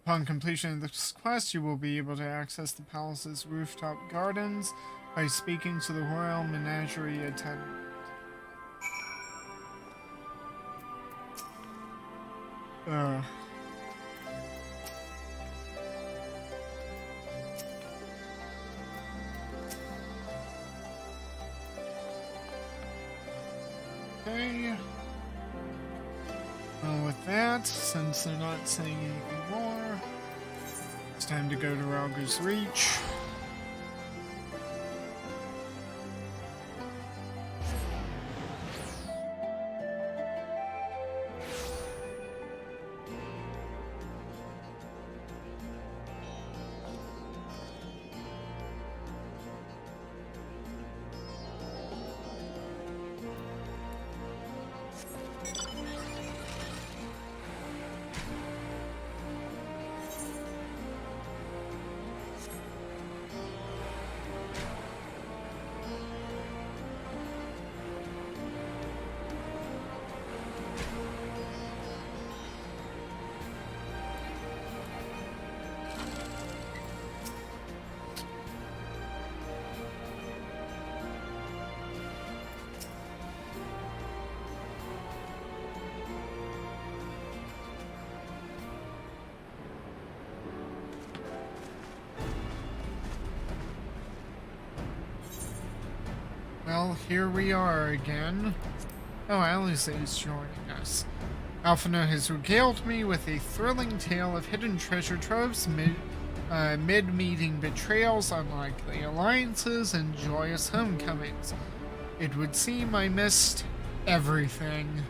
Upon completion of this quest, you will be able to access the palace's rooftop gardens by speaking to the royal menagerie attendant. Okay. Well, with that, since they're not saying anything more, it's time to go to Ralgo's Reach. Well, here we are again. Oh, Alice is joining us. Alphina has regaled me with a thrilling tale of hidden treasure troves, mid-meeting betrayals, unlikely alliances, and joyous homecomings. It would seem I missed everything.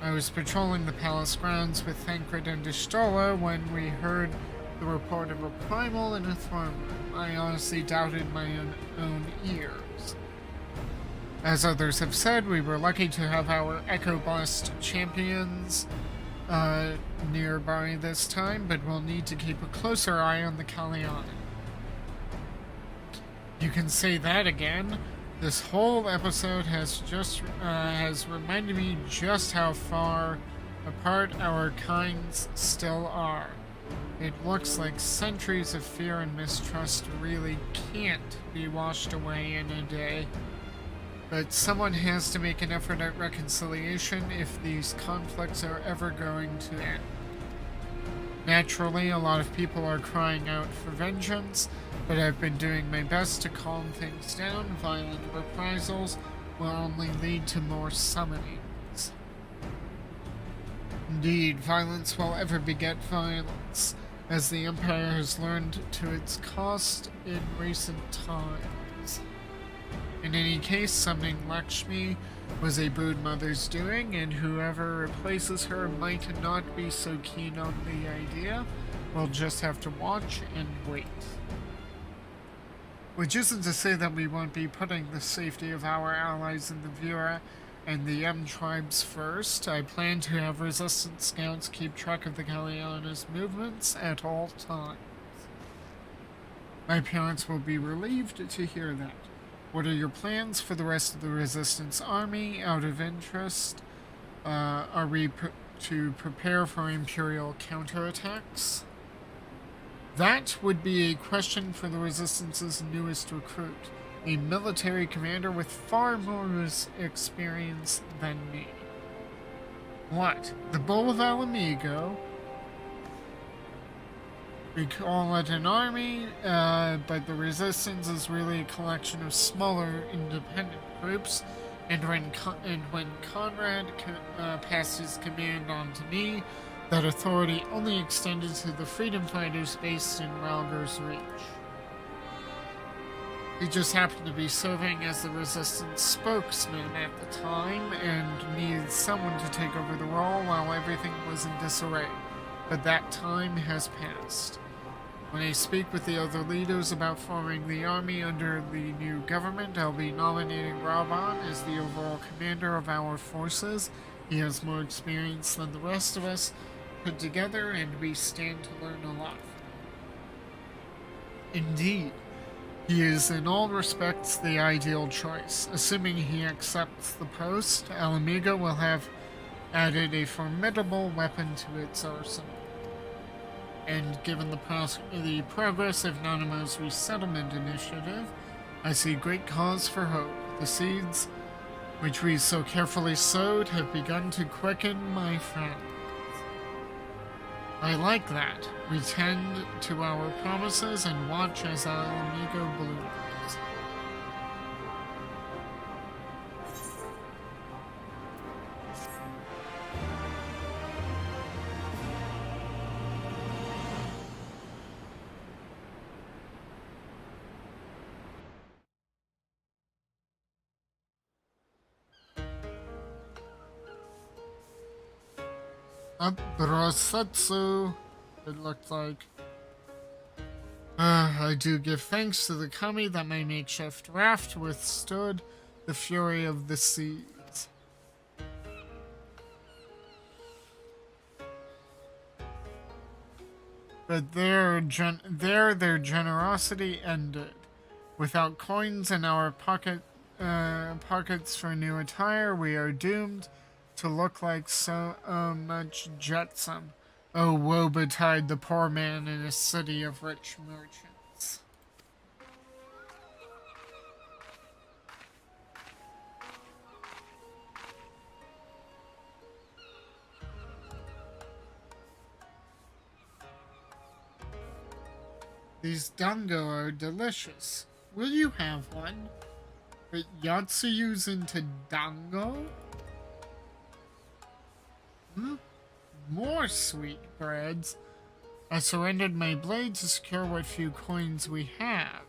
I was patrolling the palace grounds with Thancred and Ishtola when we heard the report of a primal in a throne room. I honestly doubted my own ears. As others have said, we were lucky to have our Echo Blast champions nearby this time, but we'll need to keep a closer eye on the Kalyan. You can say that again. This whole episode has reminded me just how far apart our kinds still are. It looks like centuries of fear and mistrust really can't be washed away in a day. But someone has to make an effort at reconciliation if these conflicts are ever going to end. Naturally, a lot of people are crying out for vengeance, but I've been doing my best to calm things down. Violent reprisals will only lead to more summonings. Indeed, violence will ever beget violence, as the Empire has learned to its cost in recent times. In any case, summoning Lakshmi was a brood mother's doing, and whoever replaces her might not be so keen on the idea. We'll just have to watch and wait. Which isn't to say that we won't be putting the safety of our allies in the Vira and the M tribes first. I plan to have resistance scouts keep track of the Kalyana's movements at all times. My parents will be relieved to hear that. What are your plans for the rest of the resistance army? Out of interest, are we to prepare for Imperial counterattacks? That would be a question for the Resistance's newest recruit, a military commander with far more experience than me. What? The Bull of Alamigo? We call it an army, but the Resistance is really a collection of smaller, independent groups, and when Conrad passed his command on to me, That authority only extended to the freedom fighters based in Ralger's Reach. He just happened to be serving as the Resistance spokesman at the time and needed someone to take over the role while everything was in disarray. But that time has passed. When I speak with the other leaders about forming the army under the new government, I'll be nominating Ravan as the overall commander of our forces. He has more experience than the rest of us put together, and we stand to learn a lot from him. Indeed, he is in all respects the ideal choice. Assuming he accepts the post, Alamigo will have added a formidable weapon to its arsenal. And given the progress of Nanamo's resettlement initiative, I see great cause for hope. The seeds, which we so carefully sowed, have begun to quicken, my friends. I like that. We tend to our promises and watch as our amigo blooms. Up Rosetsu, it looked like. I do give thanks to the kami that my makeshift raft withstood the fury of the seas. But their generosity ended. Without coins in our pockets for new attire, we are doomed to look like so much jetsam. Oh, woe betide the poor man in a city of rich merchants. These dango are delicious. Will you have one? But Yatsuyu's into dango? More sweetbreads. I surrendered my blade to secure what few coins we have.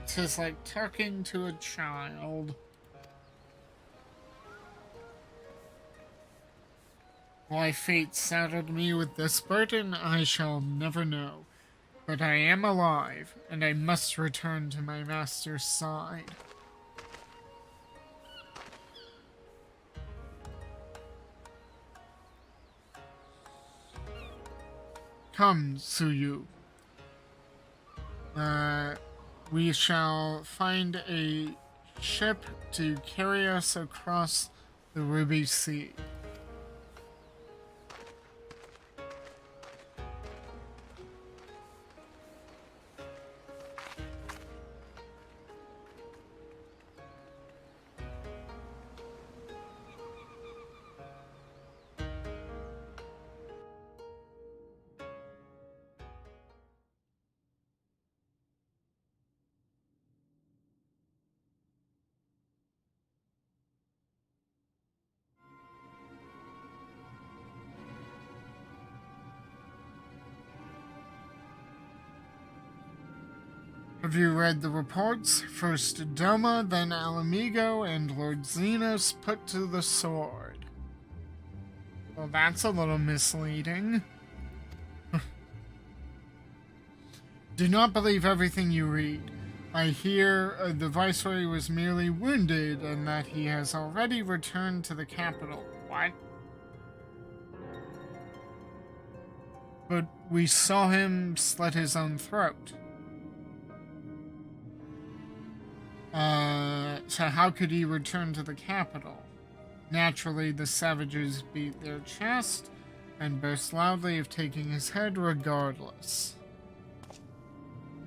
Tis like talking to a child. Why fate saddled me with this burden, I shall never know. But I am alive, and I must return to my master's side. Come, Tsuyu. We shall find a ship to carry us across the Ruby Sea. Have you read the reports? First Doma, then Alamigo, and Lord Xenos put to the sword. Well, that's a little misleading. Do not believe everything you read. I hear the Viceroy was merely wounded and that he has already returned to the capital. What? But we saw him slit his own throat. So how could he return to the capital? Naturally, the savages beat their chest and boast loudly of taking his head regardless.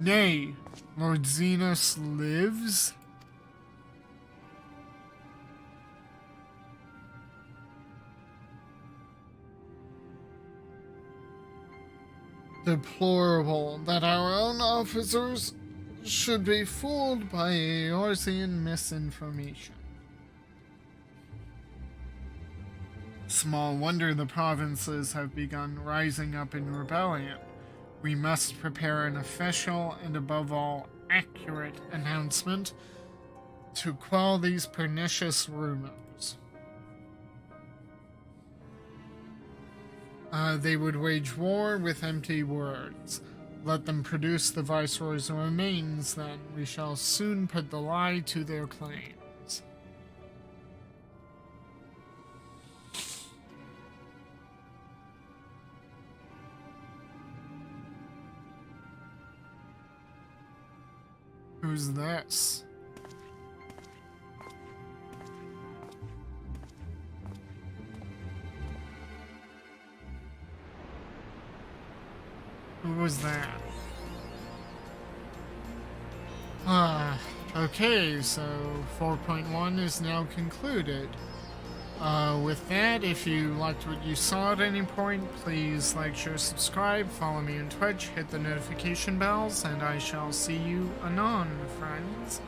Nay, Lord Xenos lives? Deplorable that our own officers should be fooled by Eorzean misinformation. Small wonder the provinces have begun rising up in rebellion. We must prepare an official and, above all, accurate announcement to quell these pernicious rumors. They would wage war with empty words. Let them produce the Viceroy's remains, then. We shall soon put the lie to their claims. Who's this? Who was that? Okay, so 4.1 is now concluded. With that, if you liked what you saw at any point, please like, share, subscribe, follow me on Twitch, hit the notification bells, and I shall see you anon, friends.